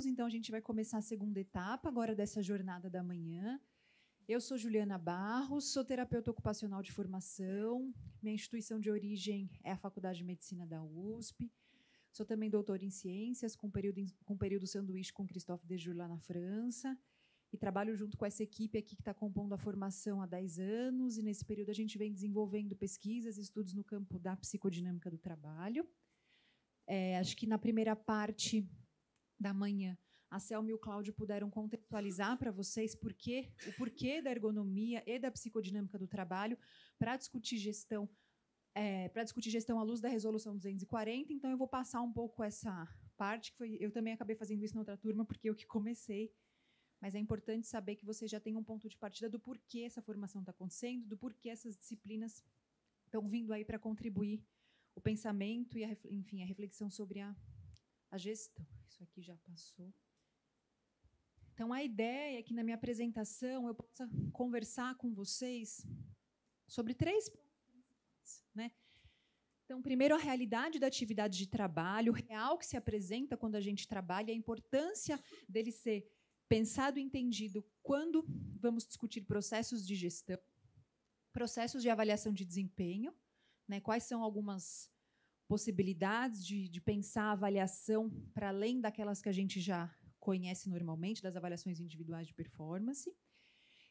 Então, a gente vai começar a segunda etapa agora dessa jornada da manhã. Eu sou Juliana Barros, sou terapeuta ocupacional de formação, minha instituição de origem é a Faculdade de Medicina da USP, sou também doutora em ciências, com período sanduíche com Christophe Dejour lá na França, e trabalho junto com essa equipe aqui que está compondo a formação há 10 anos, e nesse período a gente vem desenvolvendo pesquisas e estudos no campo da psicodinâmica do trabalho. Acho que na primeira parte da manhã, a Selma e o Cláudio puderam contextualizar para vocês o porquê da ergonomia e da psicodinâmica do trabalho para discutir gestão à luz da Resolução 240. Então, eu vou passar um pouco essa parte, eu também acabei fazendo isso na outra turma, porque eu que comecei, mas é importante saber que vocês já têm um ponto de partida do porquê essa formação está acontecendo, do porquê essas disciplinas estão vindo aí para contribuir o pensamento e, enfim, a reflexão sobre a gestão. Isso aqui já passou. Então, a ideia é que, na minha apresentação, eu possa conversar com vocês sobre 3 pontos principais, né? Então, primeiro, a realidade da atividade de trabalho, o real que se apresenta quando a gente trabalha, a importância dele ser pensado e entendido quando vamos discutir processos de gestão, processos de avaliação de desempenho, né? Quais são algumas possibilidades de pensar a avaliação para além daquelas que a gente já conhece normalmente, das avaliações individuais de performance,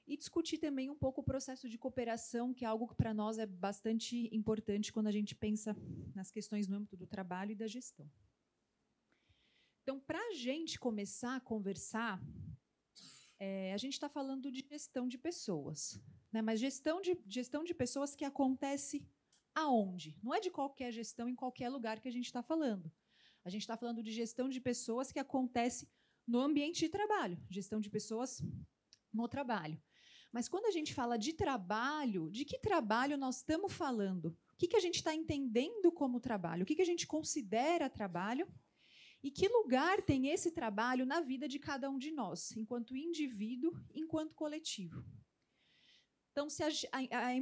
e discutir também um pouco o processo de cooperação, que é algo que para nós é bastante importante quando a gente pensa nas questões no âmbito do trabalho e da gestão. Então, para a gente começar a conversar, a gente está falando de gestão de pessoas, né? Mas gestão de pessoas que acontece aonde? Não é de qualquer gestão em qualquer lugar que a gente está falando. A gente está falando de gestão de pessoas que acontece no ambiente de trabalho, gestão de pessoas no trabalho. Mas quando a gente fala de trabalho, de que trabalho nós estamos falando? O que a gente está entendendo como trabalho? O que a gente considera trabalho? E que lugar tem esse trabalho na vida de cada um de nós, enquanto indivíduo, enquanto coletivo? Então,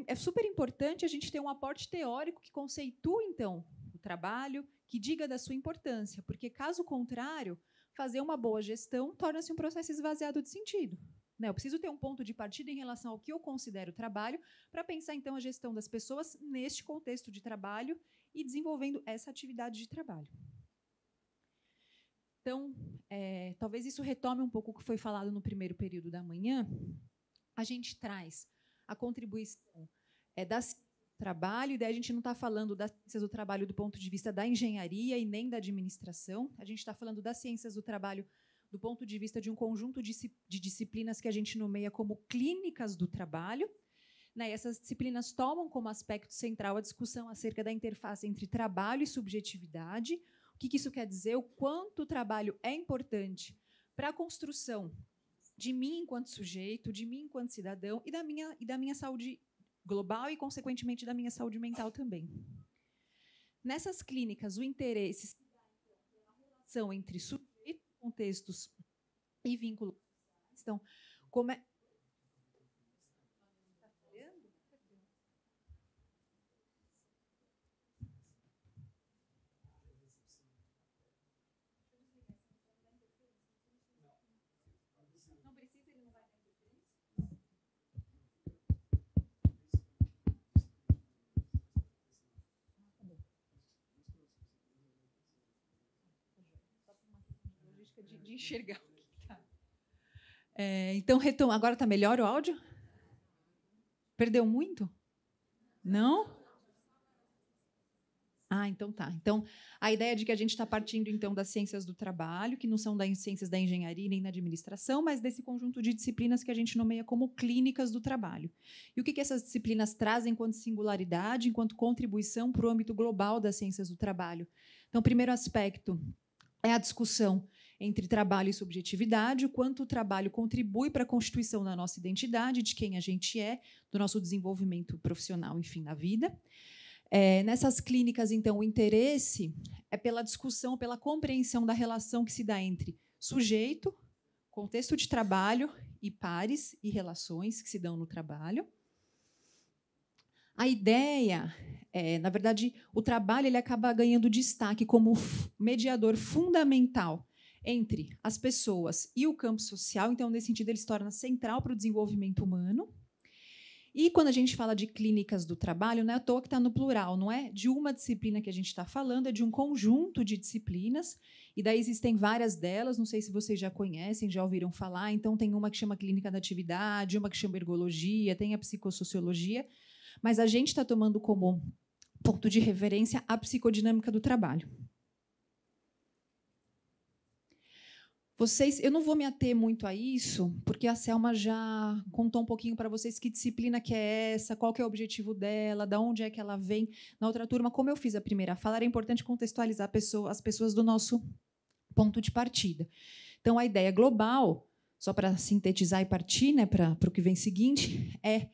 é super importante a gente ter um aporte teórico que conceitue, então, o trabalho, que diga da sua importância, porque, caso contrário, fazer uma boa gestão torna-se um processo esvaziado de sentido, né? Eu preciso ter um ponto de partida em relação ao que eu considero trabalho para pensar, então, a gestão das pessoas neste contexto de trabalho e desenvolvendo essa atividade de trabalho. Então, talvez isso retome um pouco o que foi falado no primeiro período da manhã. A gente traz a contribuição da ciência do trabalho, e daí a gente não está falando das ciências do trabalho do ponto de vista da engenharia e nem da administração, a gente está falando das ciências do trabalho do ponto de vista de um conjunto de disciplinas que a gente nomeia como clínicas do trabalho, né? E essas disciplinas tomam como aspecto central a discussão acerca da interface entre trabalho e subjetividade. O que isso quer dizer? O quanto o trabalho é importante para a construção de mim enquanto sujeito, de mim enquanto cidadão e da minha saúde global e, consequentemente, da minha saúde mental também. Nessas clínicas, o interesse se dá, então, pela relação entre sujeitos, contextos e vínculos. Então, como é... de enxergar o que está. Então, agora está melhor o áudio? Perdeu muito? Não? Então tá. Então, a ideia é de que a gente está partindo, então, das ciências do trabalho, que não são das ciências da engenharia nem da administração, mas desse conjunto de disciplinas que a gente nomeia como clínicas do trabalho. E o que essas disciplinas trazem enquanto singularidade, enquanto contribuição para o âmbito global das ciências do trabalho? Então, o primeiro aspecto é a discussão entre trabalho e subjetividade, o quanto o trabalho contribui para a constituição da nossa identidade, de quem a gente é, do nosso desenvolvimento profissional, enfim, na vida. Nessas clínicas, então, o interesse é pela discussão, pela compreensão da relação que se dá entre sujeito, contexto de trabalho e pares e relações que se dão no trabalho. A ideia na verdade, o trabalho ele acaba ganhando destaque como mediador fundamental entre as pessoas e o campo social. Então, nesse sentido, ele se torna central para o desenvolvimento humano. E quando a gente fala de clínicas do trabalho, não é à toa que está no plural, não é de uma disciplina que a gente está falando, é de um conjunto de disciplinas, e daí existem várias delas, não sei se vocês já conhecem, já ouviram falar, então tem uma que chama clínica da atividade, uma que chama ergologia, tem a psicossociologia, mas a gente está tomando como ponto de referência a psicodinâmica do trabalho. Eu não vou me ater muito a isso, porque a Selma já contou um pouquinho para vocês que disciplina que é essa, qual que é o objetivo dela, de onde é que ela vem. Na outra turma, como eu fiz a primeira fala, era importante contextualizar as pessoas do nosso ponto de partida. Então, a ideia global, só para sintetizar e partir, né, para o que vem seguinte, é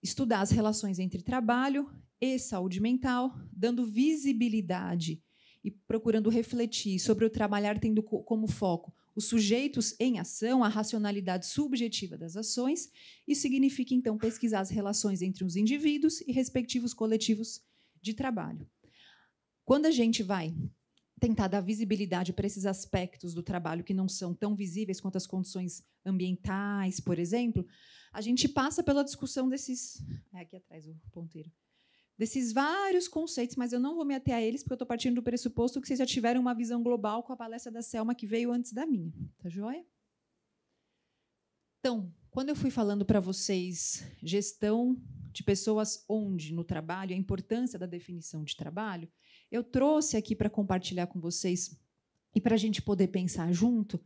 estudar as relações entre trabalho e saúde mental, dando visibilidade e procurando refletir sobre o trabalhar tendo como foco os sujeitos em ação, a racionalidade subjetiva das ações. Isso significa, então, pesquisar as relações entre os indivíduos e respectivos coletivos de trabalho. Quando a gente vai tentar dar visibilidade para esses aspectos do trabalho que não são tão visíveis quanto as condições ambientais, por exemplo, a gente passa pela discussão desses... aqui atrás o ponteiro. Desses vários conceitos, mas eu não vou me ater a eles, porque eu estou partindo do pressuposto que vocês já tiveram uma visão global com a palestra da Selma, que veio antes da minha. Tá joia? Então, quando eu fui falando para vocês gestão de pessoas onde no trabalho, a importância da definição de trabalho, eu trouxe aqui para compartilhar com vocês e para a gente poder pensar junto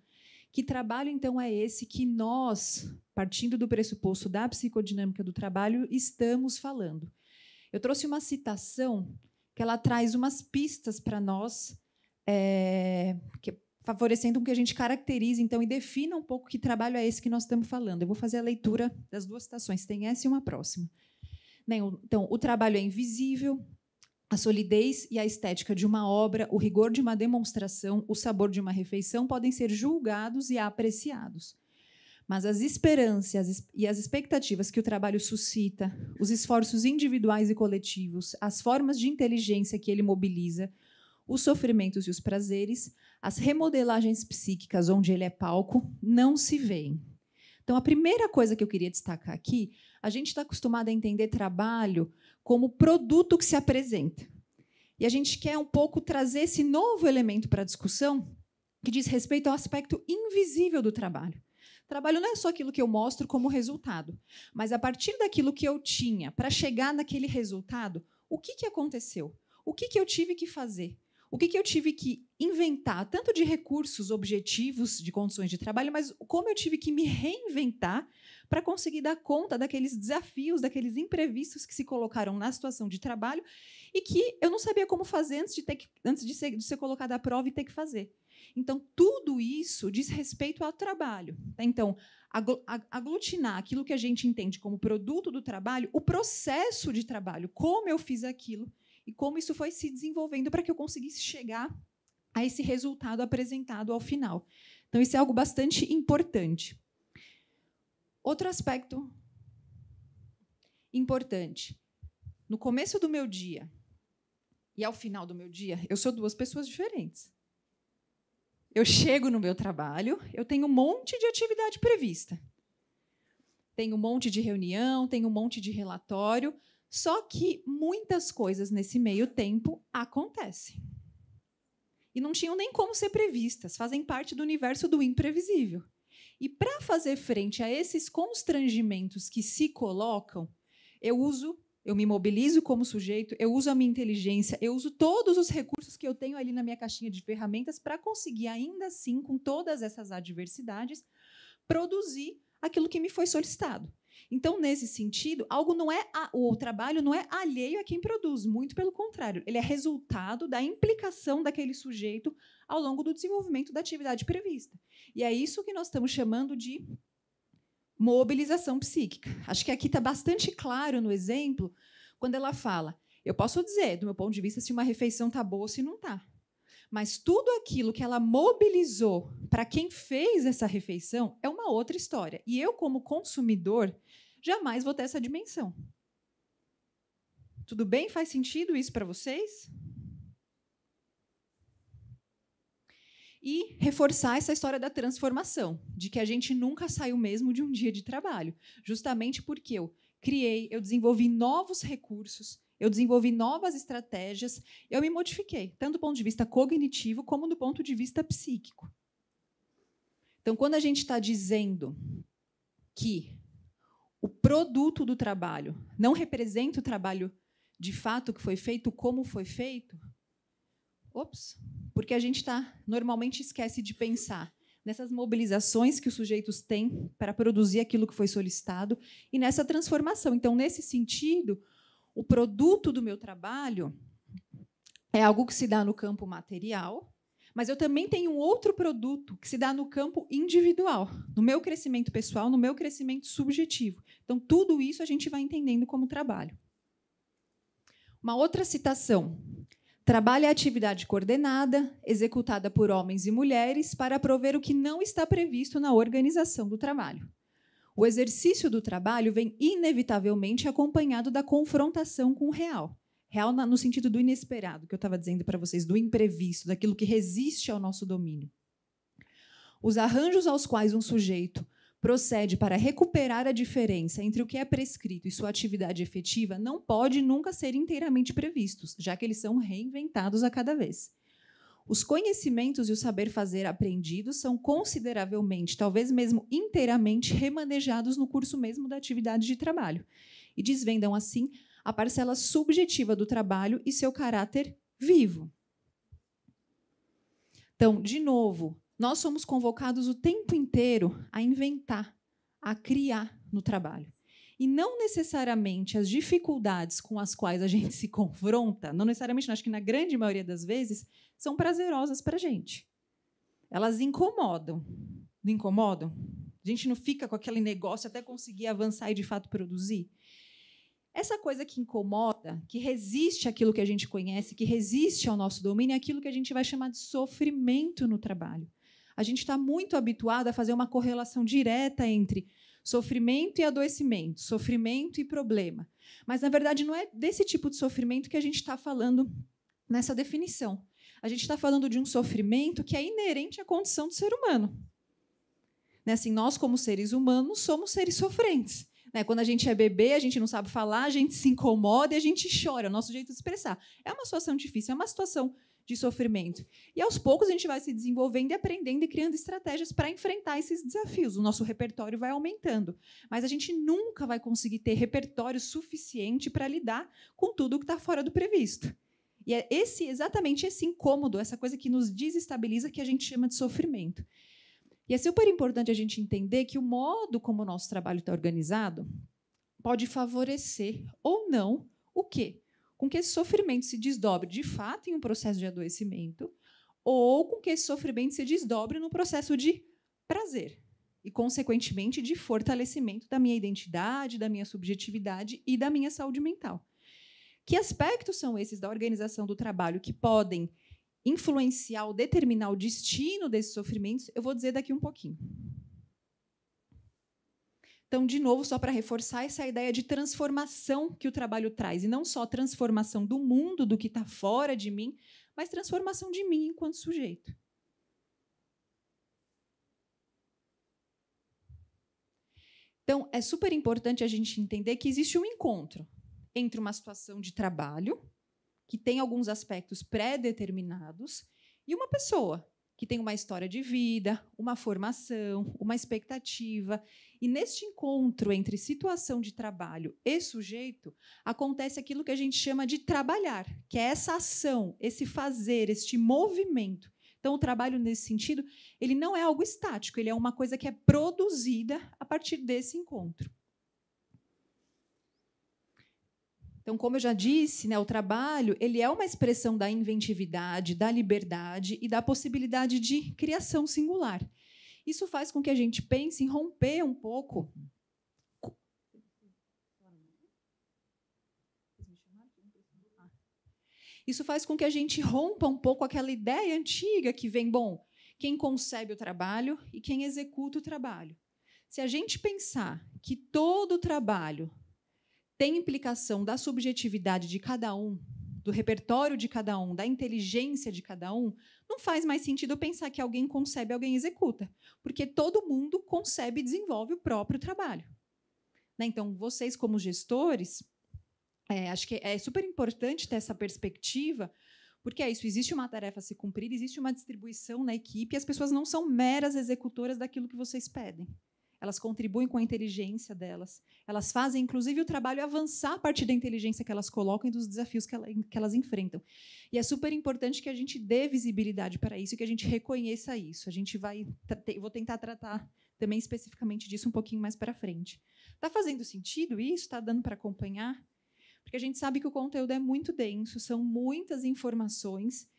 que trabalho, então, é esse que nós, partindo do pressuposto da psicodinâmica do trabalho, estamos falando. Eu trouxe uma citação que ela traz umas pistas para nós, favorecendo que a gente caracterize então, e defina um pouco que trabalho é esse que nós estamos falando. Eu vou fazer a leitura das duas citações, tem essa e uma próxima. Então, o trabalho é invisível, a solidez e a estética de uma obra, o rigor de uma demonstração, o sabor de uma refeição podem ser julgados e apreciados. Mas as esperanças e as expectativas que o trabalho suscita, os esforços individuais e coletivos, as formas de inteligência que ele mobiliza, os sofrimentos e os prazeres, as remodelagens psíquicas onde ele é palco, não se veem. Então, a primeira coisa que eu queria destacar aqui, a gente está acostumado a entender trabalho como produto que se apresenta. E a gente quer um pouco trazer esse novo elemento para a discussão, que diz respeito ao aspecto invisível do trabalho. Trabalho não é só aquilo que eu mostro como resultado, mas a partir daquilo que eu tinha para chegar naquele resultado, o que aconteceu? O que eu tive que fazer? O que eu tive que inventar, tanto de recursos objetivos, de condições de trabalho, mas como eu tive que me reinventar para conseguir dar conta daqueles desafios, daqueles imprevistos que se colocaram na situação de trabalho e que eu não sabia como fazer antes de ser colocada à prova e ter que fazer. Então, tudo isso diz respeito ao trabalho. Então, aglutinar aquilo que a gente entende como produto do trabalho, o processo de trabalho, como eu fiz aquilo e como isso foi se desenvolvendo para que eu conseguisse chegar a esse resultado apresentado ao final. Então, isso é algo bastante importante. Outro aspecto importante. No começo do meu dia e ao final do meu dia, eu sou duas pessoas diferentes. Eu chego no meu trabalho, eu tenho um monte de atividade prevista. Tenho um monte de reunião, tenho um monte de relatório, só que muitas coisas nesse meio tempo acontecem. E não tinham nem como ser previstas, fazem parte do universo do imprevisível. E, para fazer frente a esses constrangimentos que se colocam, eu me mobilizo como sujeito, eu uso a minha inteligência, eu uso todos os recursos que eu tenho ali na minha caixinha de ferramentas para conseguir, ainda assim, com todas essas adversidades, produzir aquilo que me foi solicitado. Então, nesse sentido, o trabalho não é alheio a quem produz, muito pelo contrário, ele é resultado da implicação daquele sujeito ao longo do desenvolvimento da atividade prevista. E é isso que nós estamos chamando de mobilização psíquica. Acho que aqui está bastante claro no exemplo, quando ela fala Eu posso dizer, do meu ponto de vista, se uma refeição está boa ou se não está. Mas tudo aquilo que ela mobilizou para quem fez essa refeição é uma outra história. E eu, como consumidor, jamais vou ter essa dimensão. Tudo bem? Faz sentido isso para vocês? E reforçar essa história da transformação, de que a gente nunca saiu mesmo de um dia de trabalho, justamente porque eu desenvolvi novos recursos, eu desenvolvi novas estratégias, eu me modifiquei, tanto do ponto de vista cognitivo como do ponto de vista psíquico. Então, quando a gente está dizendo que o produto do trabalho não representa o trabalho de fato que foi feito, como foi feito, porque a gente normalmente esquece de pensar nessas mobilizações que os sujeitos têm para produzir aquilo que foi solicitado e nessa transformação. Então, nesse sentido, o produto do meu trabalho é algo que se dá no campo material, mas eu também tenho um outro produto que se dá no campo individual, no meu crescimento pessoal, no meu crescimento subjetivo. Então, tudo isso a gente vai entendendo como trabalho. Uma outra citação. Trabalho é atividade coordenada, executada por homens e mulheres para prover o que não está previsto na organização do trabalho. O exercício do trabalho vem inevitavelmente acompanhado da confrontação com o real. Real no sentido do inesperado, que eu estava dizendo para vocês, do imprevisto, daquilo que resiste ao nosso domínio. Os arranjos aos quais um sujeito procede para recuperar a diferença entre o que é prescrito e sua atividade efetiva não pode nunca ser inteiramente previstos, já que eles são reinventados a cada vez. Os conhecimentos e o saber fazer aprendidos são consideravelmente, talvez mesmo inteiramente, remanejados no curso mesmo da atividade de trabalho e desvendam, assim, a parcela subjetiva do trabalho e seu caráter vivo. Então, de novo, nós somos convocados o tempo inteiro a inventar, a criar no trabalho. E não necessariamente as dificuldades com as quais a gente se confronta, não necessariamente, acho que na grande maioria das vezes, são prazerosas para a gente. Elas incomodam. Não incomodam? A gente não fica com aquele negócio até conseguir avançar e, de fato, produzir? Essa coisa que incomoda, que resiste àquilo que a gente conhece, que resiste ao nosso domínio, é aquilo que a gente vai chamar de sofrimento no trabalho. A gente está muito habituado a fazer uma correlação direta entre sofrimento e adoecimento, sofrimento e problema. Mas, na verdade, não é desse tipo de sofrimento que a gente está falando nessa definição. A gente está falando de um sofrimento que é inerente à condição do ser humano. Assim, nós, como seres humanos, somos seres sofrentes. Quando a gente é bebê, a gente não sabe falar, a gente se incomoda e a gente chora, é o nosso jeito de expressar. É uma situação difícil, é uma situação de sofrimento. E, aos poucos, a gente vai se desenvolvendo e aprendendo e criando estratégias para enfrentar esses desafios. O nosso repertório vai aumentando. Mas a gente nunca vai conseguir ter repertório suficiente para lidar com tudo que está fora do previsto. E é exatamente esse incômodo, essa coisa que nos desestabiliza, que a gente chama de sofrimento. E é super importante a gente entender que o modo como o nosso trabalho está organizado pode favorecer ou não o quê? Com que esse sofrimento se desdobre, de fato, em um processo de adoecimento, ou com que esse sofrimento se desdobre no processo de prazer e, consequentemente, de fortalecimento da minha identidade, da minha subjetividade e da minha saúde mental. Que aspectos são esses da organização do trabalho que podem influenciar ou determinar o destino desses sofrimentos? Eu vou dizer daqui um pouquinho. Então, de novo, só para reforçar essa ideia de transformação que o trabalho traz, e não só transformação do mundo, do que está fora de mim, mas transformação de mim enquanto sujeito. Então, é super importante a gente entender que existe um encontro entre uma situação de trabalho, que tem alguns aspectos pré-determinados, e uma pessoa que tem uma história de vida, uma formação, uma expectativa. E, neste encontro entre situação de trabalho e sujeito, acontece aquilo que a gente chama de trabalhar, que é essa ação, esse fazer, este movimento. Então, o trabalho, nesse sentido, ele não é algo estático, ele é uma coisa que é produzida a partir desse encontro. Então, como eu já disse, o trabalho ele é uma expressão da inventividade, da liberdade e da possibilidade de criação singular. Isso faz com que a gente pense em romper um pouco Isso faz com que a gente rompa um pouco aquela ideia antiga que vem, bom, quem concebe o trabalho e quem executa o trabalho. Se a gente pensar que todo o trabalho tem implicação da subjetividade de cada um, do repertório de cada um, da inteligência de cada um, não faz mais sentido pensar que alguém concebe e alguém executa, porque todo mundo concebe e desenvolve o próprio trabalho. Então, vocês, como gestores, acho que é super importante ter essa perspectiva, porque é isso, existe uma tarefa a se cumprir, existe uma distribuição na equipe, e as pessoas não são meras executoras daquilo que vocês pedem. Elas contribuem com a inteligência delas. Elas fazem, inclusive, o trabalho avançar a partir da inteligência que elas colocam e dos desafios que elas enfrentam. E é super importante que a gente dê visibilidade para isso e que a gente reconheça isso. Vou tentar tratar também especificamente disso um pouquinho mais para frente. Está fazendo sentido isso? Está dando para acompanhar? Porque a gente sabe que o conteúdo é muito denso, são muitas informações,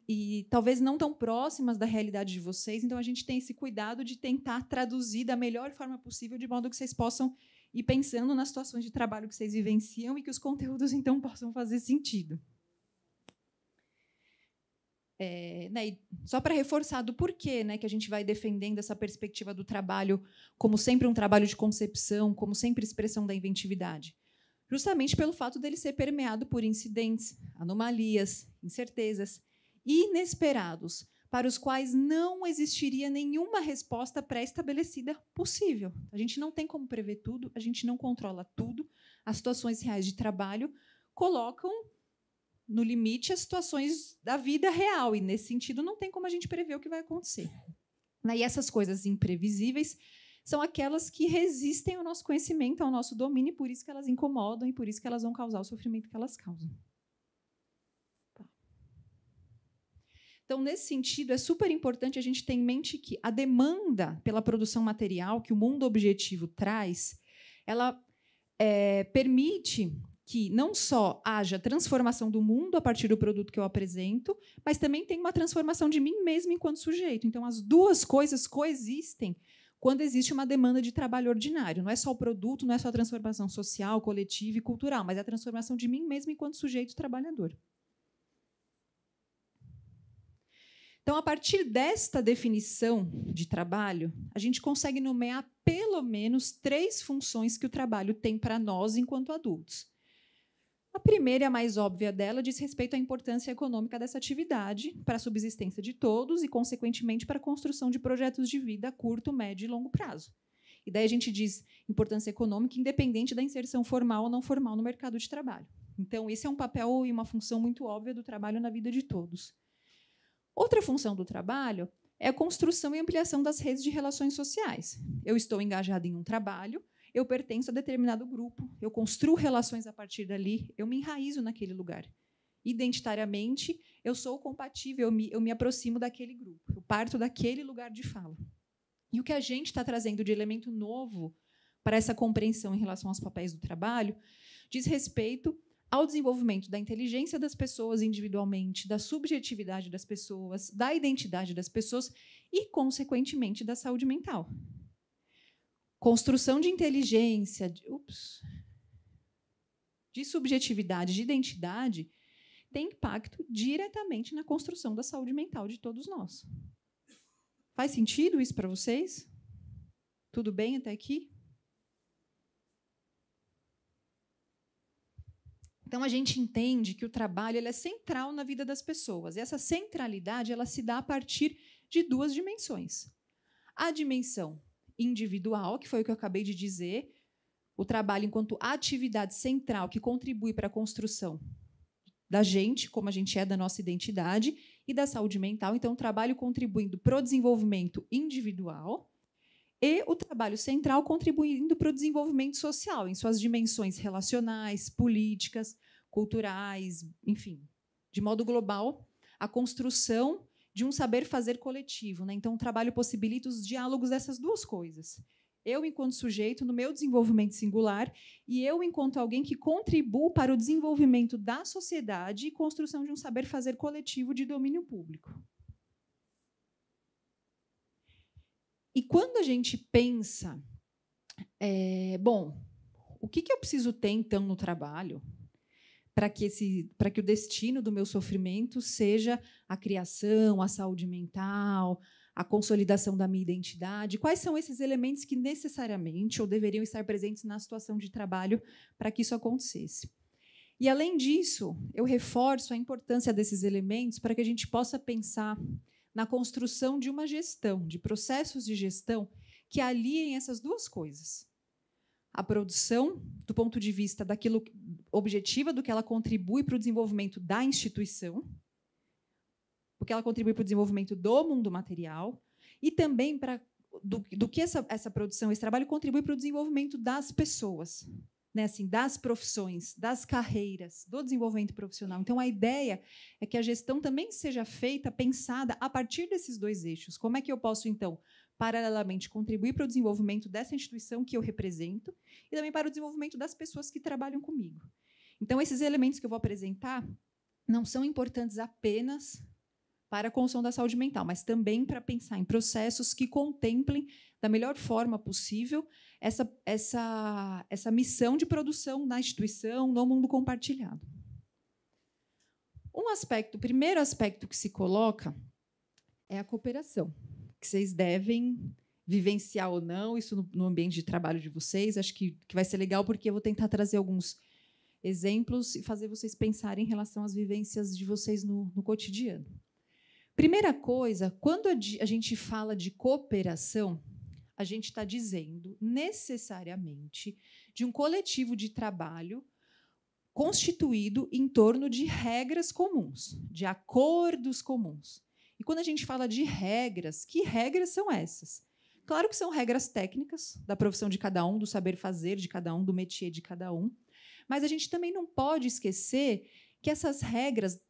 e talvez não tão próximas da realidade de vocês, então a gente tem esse cuidado de tentar traduzir da melhor forma possível, de modo que vocês possam ir pensando nas situações de trabalho que vocês vivenciam e que os conteúdos, então, possam fazer sentido. E só para reforçar do porquê, que a gente vai defendendo essa perspectiva do trabalho como sempre um trabalho de concepção, como sempre expressão da inventividade. Justamente pelo fato dele ser permeado por incidentes, anomalias, incertezas, inesperados, para os quais não existiria nenhuma resposta pré-estabelecida possível. A gente não tem como prever tudo, a gente não controla tudo. As situações reais de trabalho colocam no limite as situações da vida real, e, nesse sentido, não tem como a gente prever o que vai acontecer. E essas coisas imprevisíveis são aquelas que resistem ao nosso conhecimento, ao nosso domínio, e por isso que elas incomodam e por isso que elas vão causar o sofrimento que elas causam. Então, nesse sentido, é super importante a gente ter em mente que a demanda pela produção material que o mundo objetivo traz, ela permite que não só haja transformação do mundo a partir do produto que eu apresento, mas também tem uma transformação de mim mesmo enquanto sujeito. Então, as duas coisas coexistem quando existe uma demanda de trabalho ordinário. Não é só o produto, não é só a transformação social, coletiva e cultural, mas é a transformação de mim mesmo enquanto sujeito trabalhador. Então, a partir desta definição de trabalho, a gente consegue nomear pelo menos 3 funções que o trabalho tem para nós enquanto adultos. A primeira e a mais óbvia dela diz respeito à importância econômica dessa atividade para a subsistência de todos e, consequentemente, para a construção de projetos de vida a curto, médio e longo prazo. E daí a gente diz importância econômica independente da inserção formal ou não formal no mercado de trabalho. Então, esse é um papel e uma função muito óbvia do trabalho na vida de todos. Outra função do trabalho é a construção e ampliação das redes de relações sociais. Eu estou engajada em um trabalho, eu pertenço a determinado grupo, eu construo relações a partir dali, eu me enraizo naquele lugar. Identitariamente, eu sou compatível, eu me aproximo daquele grupo, eu parto daquele lugar de fala. E o que a gente está trazendo de elemento novo para essa compreensão em relação aos papéis do trabalho diz respeito ao desenvolvimento da inteligência das pessoas individualmente, da subjetividade das pessoas, da identidade das pessoas e, consequentemente, da saúde mental. Construção de inteligência, de subjetividade, de identidade, tem impacto diretamente na construção da saúde mental de todos nós. Faz sentido isso para vocês? Tudo bem até aqui? Então, a gente entende que o trabalho é central na vida das pessoas. E essa centralidade ela se dá a partir de 2 dimensões. A dimensão individual, que foi o que eu acabei de dizer, o trabalho enquanto atividade central que contribui para a construção da gente, como a gente é, da nossa identidade, e da saúde mental. Então, o trabalho contribuindo para o desenvolvimento individual e o trabalho central contribuindo para o desenvolvimento social, em suas dimensões relacionais, políticas, culturais, enfim, de modo global, a construção de um saber fazer coletivo. Então, o trabalho possibilita os diálogos dessas 2 coisas. Eu, enquanto sujeito, no meu desenvolvimento singular, e eu, enquanto alguém que contribui para o desenvolvimento da sociedade e construção de um saber fazer coletivo de domínio público. E quando a gente pensa, bom, o que eu preciso ter, então, no trabalho para que o destino do meu sofrimento seja a criação, a saúde mental, a consolidação da minha identidade? Quais são esses elementos que necessariamente ou deveriam estar presentes na situação de trabalho para que isso acontecesse? E, além disso, eu reforço a importância desses elementos para que a gente possa pensar na construção de uma gestão, de processos de gestão que aliem essas duas coisas. A produção, do ponto de vista daquilo objetiva, do que ela contribui para o desenvolvimento da instituição, porque ela contribui para o desenvolvimento do mundo material, e também do que essa produção, esse trabalho contribui para o desenvolvimento das pessoas, né, assim, das profissões, das carreiras, do desenvolvimento profissional. Então, a ideia é que a gestão também seja feita, pensada a partir desses dois eixos. Como é que eu posso, então, paralelamente, contribuir para o desenvolvimento dessa instituição que eu represento e também para o desenvolvimento das pessoas que trabalham comigo. Então, esses elementos que eu vou apresentar não são importantes apenas para a construção da saúde mental, mas também para pensar em processos que contemplem, da melhor forma possível, essa missão de produção na instituição, no mundo compartilhado. O primeiro aspecto que se coloca é a cooperação, que vocês devem vivenciar ou não, isso no ambiente de trabalho de vocês. Acho que vai ser legal, porque eu vou tentar trazer alguns exemplos e fazer vocês pensarem em relação às vivências de vocês no cotidiano. Primeira coisa, quando a gente fala de cooperação, a gente está dizendo necessariamente de um coletivo de trabalho constituído em torno de regras comuns, de acordos comuns. E quando a gente fala de regras, que regras são essas? Claro que são regras técnicas da profissão de cada um, do saber fazer de cada um, do métier de cada um, mas a gente também não pode esquecer que essas regras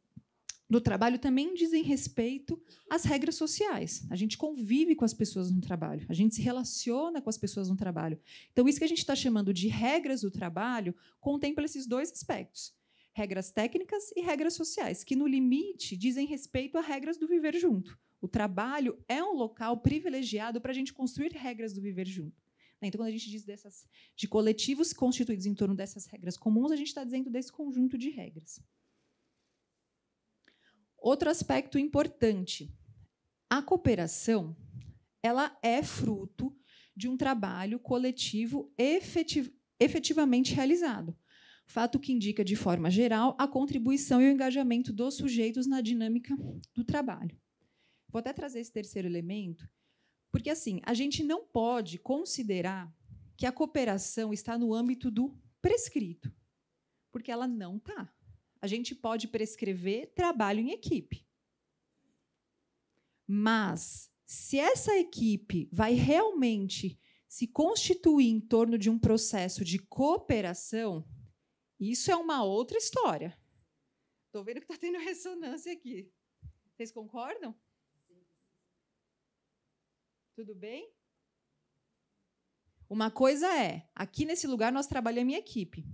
do trabalho também dizem respeito às regras sociais. A gente convive com as pessoas no trabalho, a gente se relaciona com as pessoas no trabalho. Então, isso que a gente está chamando de regras do trabalho contempla esses dois aspectos: regras técnicas e regras sociais, que, no limite, dizem respeito a regras do viver junto. O trabalho é um local privilegiado para a gente construir regras do viver junto. Então, quando a gente diz de coletivos constituídos em torno dessas regras comuns, a gente está dizendo desse conjunto de regras. Outro aspecto importante: a cooperação, ela é fruto de um trabalho coletivo efetivamente realizado, fato que indica, de forma geral, a contribuição e o engajamento dos sujeitos na dinâmica do trabalho. Vou até trazer esse terceiro elemento, porque, assim, a gente não pode considerar que a cooperação está no âmbito do prescrito, porque ela não está. A gente pode prescrever trabalho em equipe. Mas, se essa equipe vai realmente se constituir em torno de um processo de cooperação, isso é uma outra história. Estou vendo que está tendo ressonância aqui. Vocês concordam? Tudo bem? Uma coisa é, aqui nesse lugar nós trabalhamos em equipe.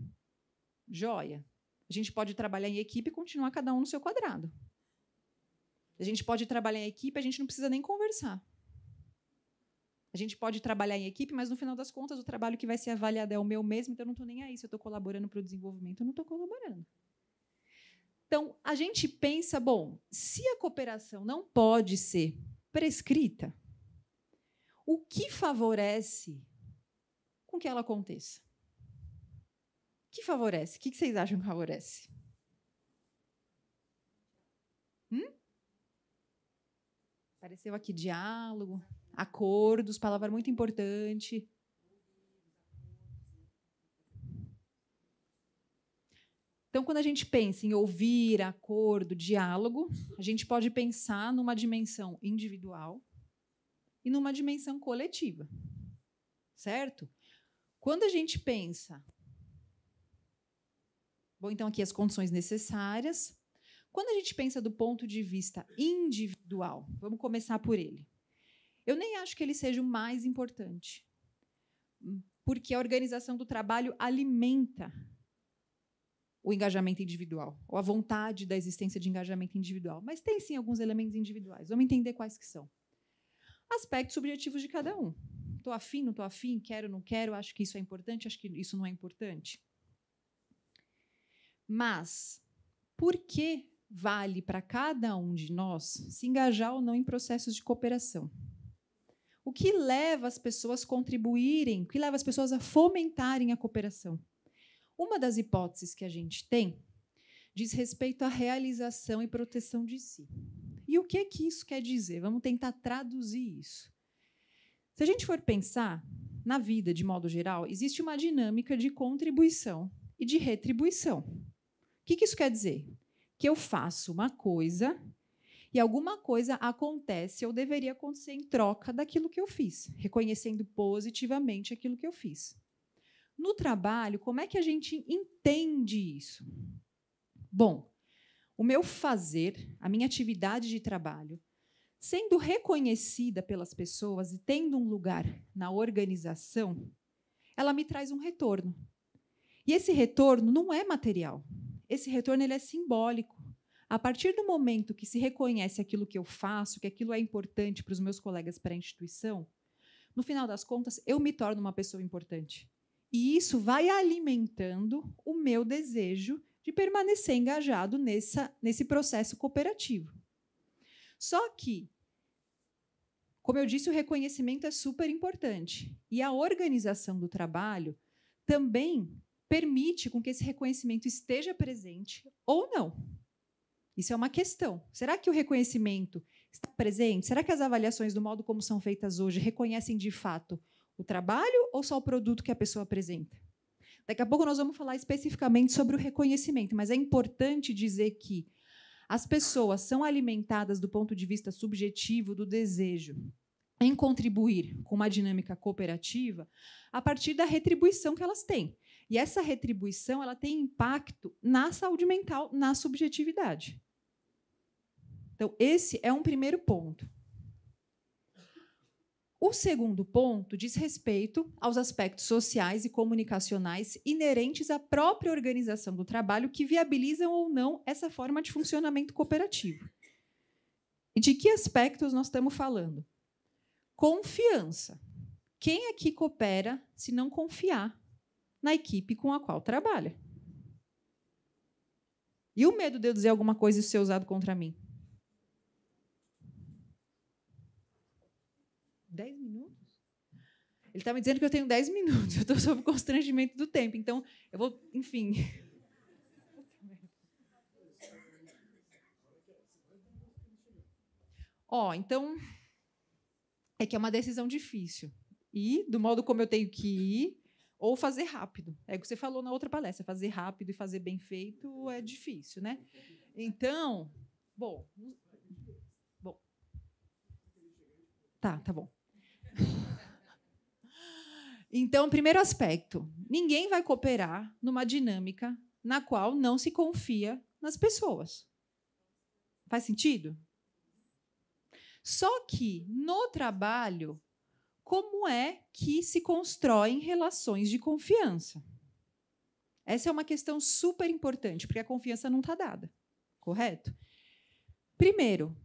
Joia. A gente pode trabalhar em equipe e continuar cada um no seu quadrado. A gente pode trabalhar em equipe, a gente não precisa nem conversar. A gente pode trabalhar em equipe, mas, no final das contas, o trabalho que vai ser avaliado é o meu mesmo, então eu não estou nem aí. Se eu estou colaborando para o desenvolvimento, eu não estou colaborando. Então, a gente pensa, bom, se a cooperação não pode ser prescrita, o que favorece com que ela aconteça? O que favorece? O que vocês acham que favorece? Apareceu aqui diálogo, acordos, palavra muito importante. Então, quando a gente pensa em ouvir, acordo, diálogo, a gente pode pensar numa dimensão individual e numa dimensão coletiva. Certo? Quando a gente pensa... Bom, então, aqui as condições necessárias. Quando a gente pensa do ponto de vista individual, vamos começar por ele. Eu nem acho que ele seja o mais importante, porque a organização do trabalho alimenta o engajamento individual, ou a vontade da existência de engajamento individual. Mas tem, sim, alguns elementos individuais. Vamos entender quais que são. Aspectos subjetivos de cada um. Estou afim, não estou afim, quero, não quero, acho que isso é importante, acho que isso não é importante. Mas por que vale para cada um de nós se engajar ou não em processos de cooperação? O que leva as pessoas a contribuírem, o que leva as pessoas a fomentarem a cooperação? Uma das hipóteses que a gente tem diz respeito à realização e proteção de si. E o que é que isso quer dizer? Vamos tentar traduzir isso. Se a gente for pensar na vida, de modo geral, existe uma dinâmica de contribuição e de retribuição. O que isso quer dizer? Que eu faço uma coisa e alguma coisa acontece ou deveria acontecer em troca daquilo que eu fiz, reconhecendo positivamente aquilo que eu fiz. No trabalho, como é que a gente entende isso? Bom, o meu fazer, a minha atividade de trabalho, sendo reconhecida pelas pessoas e tendo um lugar na organização, ela me traz um retorno. E esse retorno não é material. Esse retorno ele é simbólico. A partir do momento que se reconhece aquilo que eu faço, que aquilo é importante para os meus colegas, para a instituição, no final das contas, eu me torno uma pessoa importante. E isso vai alimentando o meu desejo de permanecer engajado nesse processo cooperativo. Só que, como eu disse, o reconhecimento é super importante. E a organização do trabalho também permite com que esse reconhecimento esteja presente ou não. Isso é uma questão. Será que o reconhecimento está presente? Será que as avaliações do modo como são feitas hoje reconhecem, de fato, o trabalho ou só o produto que a pessoa apresenta? Daqui a pouco nós vamos falar especificamente sobre o reconhecimento, mas é importante dizer que as pessoas são alimentadas do ponto de vista subjetivo do desejo em contribuir com uma dinâmica cooperativa a partir da retribuição que elas têm. E essa retribuição ela tem impacto na saúde mental, na subjetividade. Então, esse é um primeiro ponto. O segundo ponto diz respeito aos aspectos sociais e comunicacionais inerentes à própria organização do trabalho que viabilizam ou não essa forma de funcionamento cooperativo. E de que aspectos nós estamos falando? Confiança. Quem aqui coopera se não confiar na equipe com a qual trabalha? E o medo de eu dizer alguma coisa e ser usado contra mim? 10 minutos? Ele está me dizendo que eu tenho 10 minutos. Eu estou sob constrangimento do tempo. Então, eu vou, enfim. Então, é que é uma decisão difícil. E, do modo como eu tenho que ir, ou fazer rápido. É o que você falou na outra palestra. Fazer rápido e fazer bem feito é difícil, né? Então, bom. Tá bom. Então, primeiro aspecto, ninguém vai cooperar numa dinâmica na qual não se confia nas pessoas. Faz sentido? Só que, no trabalho, como é que se constroem relações de confiança? Essa é uma questão super importante, porque a confiança não está dada, correto? Primeiro,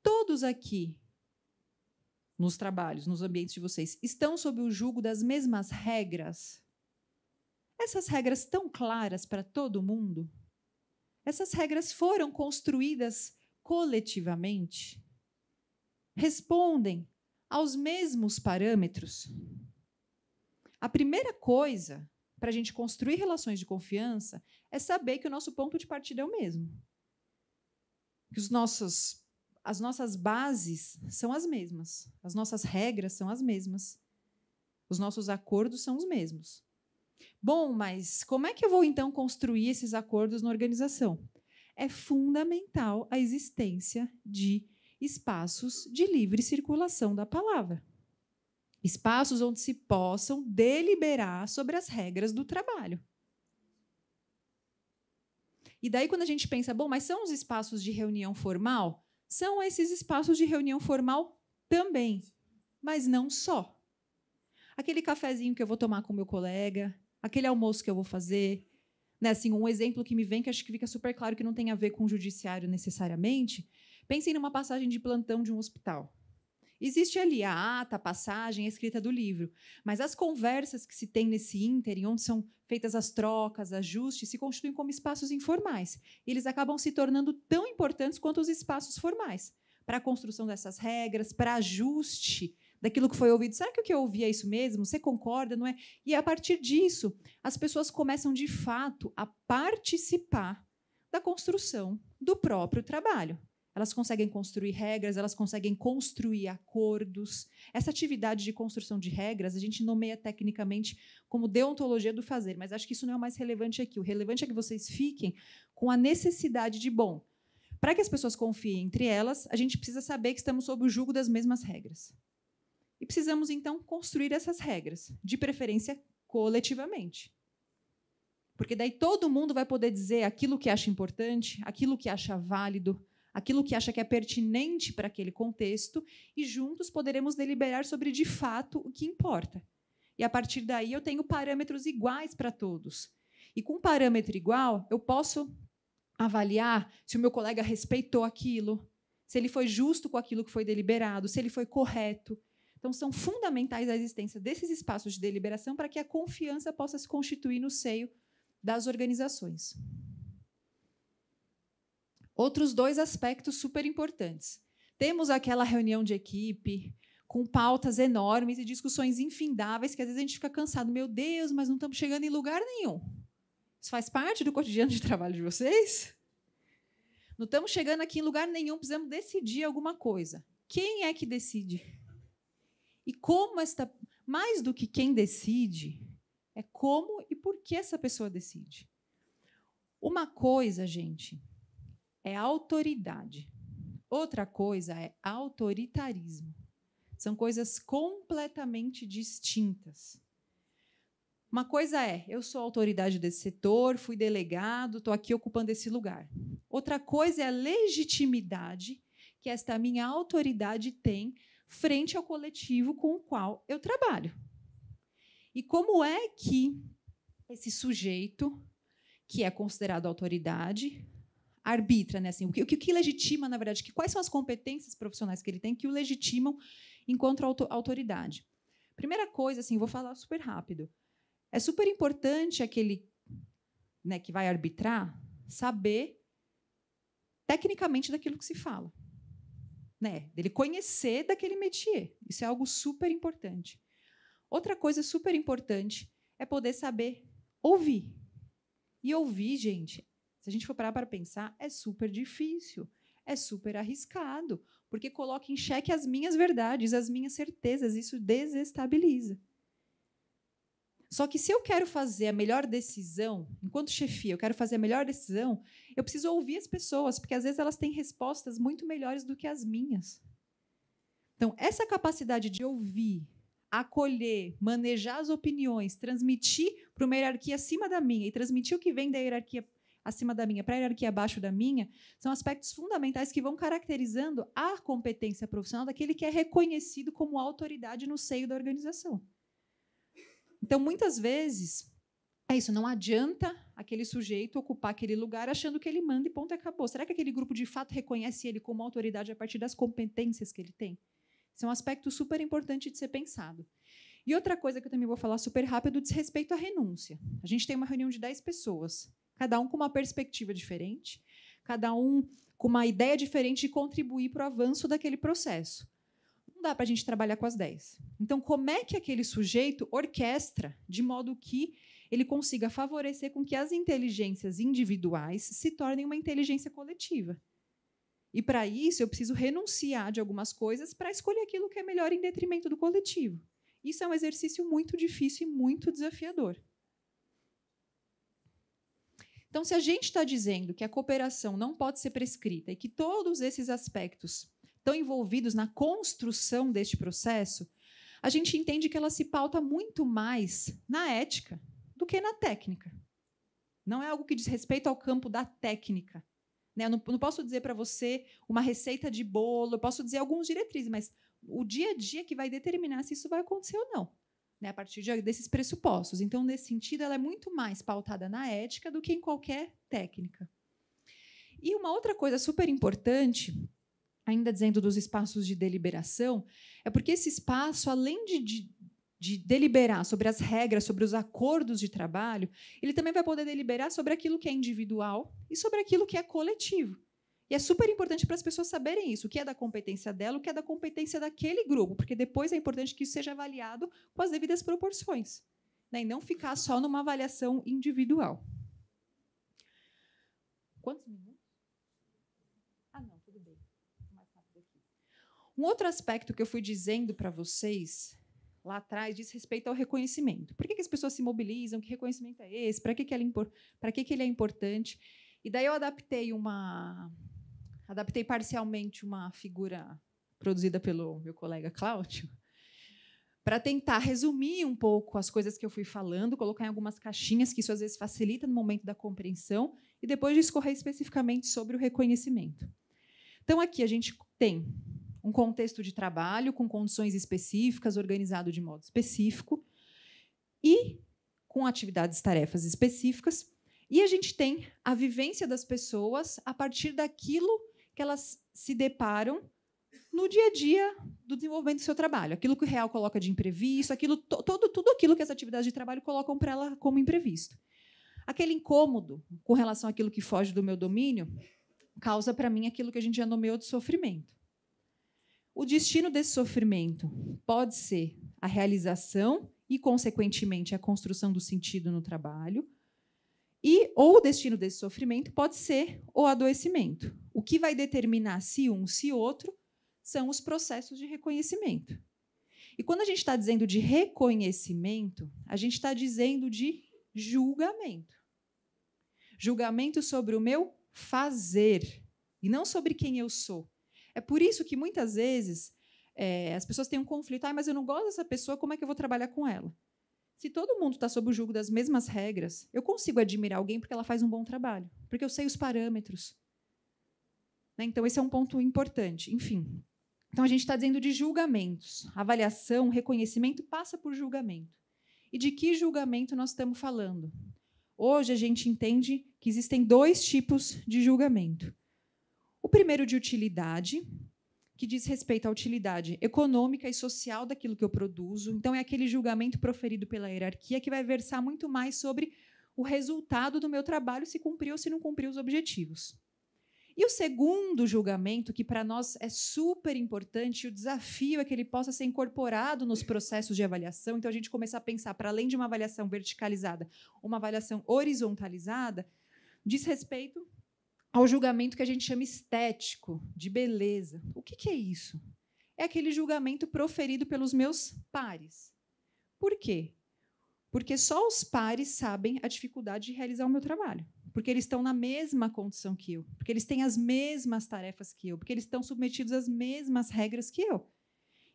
todos aqui, nos trabalhos, nos ambientes de vocês, estão sob o jugo das mesmas regras? Essas regras estão claras para todo mundo? Essas regras foram construídas coletivamente? Respondem aos mesmos parâmetros? A primeira coisa para a gente construir relações de confiança é saber que o nosso ponto de partida é o mesmo. Que as nossas bases são as mesmas, as nossas regras são as mesmas, os nossos acordos são os mesmos. Bom, mas como é que eu vou, então, construir esses acordos na organização? É fundamental a existência de espaços de livre circulação da palavra. Espaços onde se possam deliberar sobre as regras do trabalho. E daí, quando a gente pensa, bom, mas são os espaços de reunião formal? São esses espaços de reunião formal também, mas não só. Aquele cafezinho que eu vou tomar com o meu colega, aquele almoço que eu vou fazer, né? Assim, um exemplo que me vem, que acho que fica super claro que não tem a ver com o judiciário necessariamente. Pensem numa passagem de plantão de um hospital. Existe ali a ata, a passagem, a escrita do livro, mas as conversas que se tem nesse ínterim, onde são feitas as trocas, ajustes, se constituem como espaços informais. Eles acabam se tornando tão importantes quanto os espaços formais, para a construção dessas regras, para ajuste daquilo que foi ouvido. Será que o que eu ouvi é isso mesmo? Você concorda, não é? E, a partir disso, as pessoas começam, de fato, a participar da construção do próprio trabalho. Elas conseguem construir regras, elas conseguem construir acordos. Essa atividade de construção de regras, a gente nomeia tecnicamente como deontologia do fazer, mas acho que isso não é o mais relevante aqui. O relevante é que vocês fiquem com a necessidade de, bom, para que as pessoas confiem entre elas, a gente precisa saber que estamos sob o jugo das mesmas regras. E precisamos, então, construir essas regras, de preferência coletivamente. Porque daí todo mundo vai poder dizer aquilo que acha importante, aquilo que acha válido, aquilo que acha que é pertinente para aquele contexto, e juntos poderemos deliberar sobre, de fato, o que importa. E, a partir daí, eu tenho parâmetros iguais para todos. E, com um parâmetro igual, eu posso avaliar se o meu colega respeitou aquilo, se ele foi justo com aquilo que foi deliberado, se ele foi correto. Então, são fundamentais a existência desses espaços de deliberação para que a confiança possa se constituir no seio das organizações. Outros 2 aspectos super importantes. Temos aquela reunião de equipe com pautas enormes e discussões infindáveis que, às vezes, a gente fica cansado. Meu Deus, mas não estamos chegando em lugar nenhum. Isso faz parte do cotidiano de trabalho de vocês? Não estamos chegando aqui em lugar nenhum, precisamos decidir alguma coisa. Quem é que decide? E como mais do que quem decide, é como e por que essa pessoa decide. Uma coisa, gente, é autoridade. Outra coisa é autoritarismo. São coisas completamente distintas. Uma coisa é, eu sou autoridade desse setor, fui delegado, estou aqui ocupando esse lugar. Outra coisa é a legitimidade que esta minha autoridade tem frente ao coletivo com o qual eu trabalho. E como é que esse sujeito, que é considerado autoridade, arbitra, né? Assim, o que legitima, na verdade, quais são as competências profissionais que ele tem que o legitimam enquanto autoridade? Primeira coisa, assim, vou falar super rápido. É super importante aquele, né, que vai arbitrar saber tecnicamente daquilo que se fala, né? Dele conhecer daquele métier. Isso é algo super importante. Outra coisa super importante é poder saber ouvir. E ouvir, gente, se a gente for parar para pensar, é super difícil, é super arriscado, porque coloca em xeque as minhas verdades, as minhas certezas, isso desestabiliza. Só que, se eu quero fazer a melhor decisão, enquanto chefia, eu quero fazer a melhor decisão, eu preciso ouvir as pessoas, porque, às vezes, elas têm respostas muito melhores do que as minhas. Então, essa capacidade de ouvir, acolher, manejar as opiniões, transmitir para uma hierarquia acima da minha e transmitir o que vem da hierarquia acima da minha para a hierarquia abaixo da minha, são aspectos fundamentais que vão caracterizando a competência profissional daquele que é reconhecido como autoridade no seio da organização. Então, muitas vezes, é isso, não adianta aquele sujeito ocupar aquele lugar achando que ele manda e ponto, acabou. Será que aquele grupo, de fato, reconhece ele como autoridade a partir das competências que ele tem? Isso é um aspecto super importante de ser pensado. E outra coisa que eu também vou falar super rápido diz respeito à renúncia. A gente tem uma reunião de 10 pessoas, cada um com uma perspectiva diferente, cada um com uma ideia diferente de contribuir para o avanço daquele processo. Não dá para a gente trabalhar com as 10. Então, como é que aquele sujeito orquestra de modo que ele consiga favorecer com que as inteligências individuais se tornem uma inteligência coletiva? E, para isso, eu preciso renunciar de algumas coisas para escolher aquilo que é melhor em detrimento do coletivo. Isso é um exercício muito difícil e muito desafiador. Então, se a gente está dizendo que a cooperação não pode ser prescrita e que todos esses aspectos estão envolvidos na construção deste processo, a gente entende que ela se pauta muito mais na ética do que na técnica. Não é algo que diz respeito ao campo da técnica. Eu não posso dizer para você uma receita de bolo, eu posso dizer algumas diretrizes, mas o dia a dia que vai determinar se isso vai acontecer ou não, a partir desses pressupostos. Então, nesse sentido, ela é muito mais pautada na ética do que em qualquer técnica. E uma outra coisa super importante ainda dizendo dos espaços de deliberação, é porque esse espaço, além de deliberar sobre as regras, sobre os acordos de trabalho, ele também vai poder deliberar sobre aquilo que é individual e sobre aquilo que é coletivo. E é super importante para as pessoas saberem isso, o que é da competência dela, o que é da competência daquele grupo, porque depois é importante que isso seja avaliado com as devidas proporções, né, e não ficar só numa avaliação individual. Quantos minutos? Ah, não, tudo bem. Mais rápido aqui. Um outro aspecto que eu fui dizendo para vocês lá atrás diz respeito ao reconhecimento. Por que as pessoas se mobilizam? Que reconhecimento é esse? Para que ele é importante? E daí eu adaptei parcialmente uma figura produzida pelo meu colega Cláudio, para tentar resumir um pouco as coisas que eu fui falando, colocar em algumas caixinhas, que isso às vezes facilita no momento da compreensão, e depois discorrer especificamente sobre o reconhecimento. Então, aqui a gente tem um contexto de trabalho com condições específicas, organizado de modo específico, e com atividades, tarefas específicas, e a gente tem a vivência das pessoas a partir daquilo que elas se deparam no dia a dia do desenvolvimento do seu trabalho. Aquilo que o real coloca de imprevisto, tudo aquilo que as atividades de trabalho colocam para ela como imprevisto. Aquele incômodo com relação àquilo que foge do meu domínio causa para mim aquilo que a gente já nomeou de sofrimento. O destino desse sofrimento pode ser a realização e, consequentemente, a construção do sentido no trabalho, ou o destino desse sofrimento pode ser o adoecimento. O que vai determinar se um, se outro, são os processos de reconhecimento. E quando a gente está dizendo de reconhecimento, a gente está dizendo de julgamento. Julgamento sobre o meu fazer, e não sobre quem eu sou. É por isso que, muitas vezes, as pessoas têm um conflito. Mas eu não gosto dessa pessoa, como é que eu vou trabalhar com ela? Se todo mundo está sob o jugo das mesmas regras, eu consigo admirar alguém porque ela faz um bom trabalho, porque eu sei os parâmetros. Né? Então, esse é um ponto importante. Enfim, então, a gente está dizendo de julgamentos. Avaliação, reconhecimento passa por julgamento. E de que julgamento nós estamos falando? Hoje, a gente entende que existem 2 tipos de julgamento. O primeiro, de utilidade, que diz respeito à utilidade econômica e social daquilo que eu produzo. Então, é aquele julgamento proferido pela hierarquia que vai versar muito mais sobre o resultado do meu trabalho, se cumpriu ou se não cumpriu os objetivos. E o segundo julgamento, que para nós é super importante, o desafio é que ele possa ser incorporado nos processos de avaliação. Então, a gente começar a pensar, para além de uma avaliação verticalizada, uma avaliação horizontalizada, diz respeito ao julgamento que a gente chama estético, de beleza. O que é isso? É aquele julgamento proferido pelos meus pares. Por quê? Porque só os pares sabem a dificuldade de realizar o meu trabalho. Porque eles estão na mesma condição que eu. Porque eles têm as mesmas tarefas que eu. Porque eles estão submetidos às mesmas regras que eu.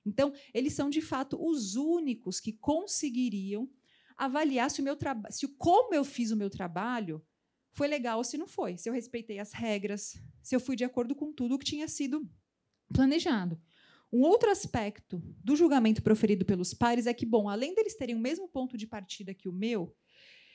Então, eles são, de fato, os únicos que conseguiriam avaliar se como eu fiz o meu trabalho foi legal ou se não foi, se eu respeitei as regras, se eu fui de acordo com tudo o que tinha sido planejado. Um outro aspecto do julgamento proferido pelos pares é que, bom, além deles terem o mesmo ponto de partida que o meu,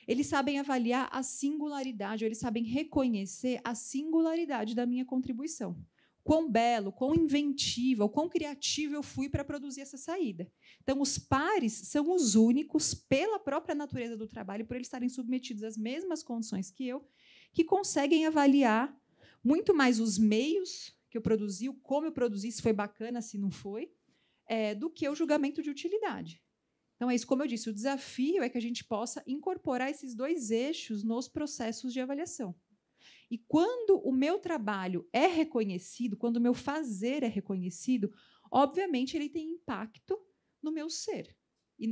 eles sabem avaliar a singularidade, ou eles sabem reconhecer a singularidade da minha contribuição. Quão belo, quão inventivo, quão criativo eu fui para produzir essa saída. Então, os pares são os únicos, pela própria natureza do trabalho, por eles estarem submetidos às mesmas condições que eu, que conseguem avaliar muito mais os meios que eu produzi, como eu produzi, se foi bacana, se não foi, do que o julgamento de utilidade. Então, é isso, como eu disse, o desafio é que a gente possa incorporar esses 2 eixos nos processos de avaliação. E quando o meu trabalho é reconhecido, quando o meu fazer é reconhecido, obviamente ele tem impacto no meu ser. E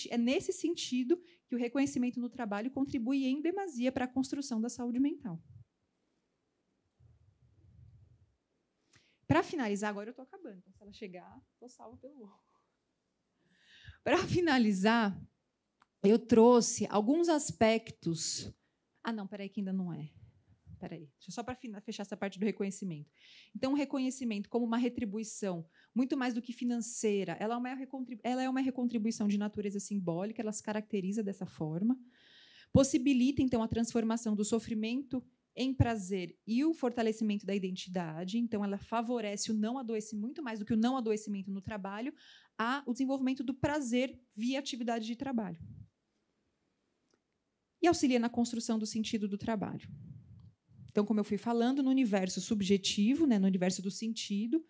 é nesse sentido que o reconhecimento no trabalho contribui em demasia para a construção da saúde mental. Para finalizar, agora eu estou acabando, então, se ela chegar, estou salva pelo ovo. Para finalizar, eu trouxe alguns aspectos. Não, peraí, que ainda não é. Só para fechar essa parte do reconhecimento. Então, o reconhecimento como uma retribuição, muito mais do que financeira, ela é uma recontribuição de natureza simbólica, ela se caracteriza dessa forma, possibilita, então, a transformação do sofrimento em prazer e o fortalecimento da identidade. Então, ela favorece o não adoecimento, muito mais do que o não adoecimento no trabalho, o desenvolvimento do prazer via atividade de trabalho. E auxilia na construção do sentido do trabalho. Então, como eu fui falando, no universo subjetivo, né, no universo do sentido,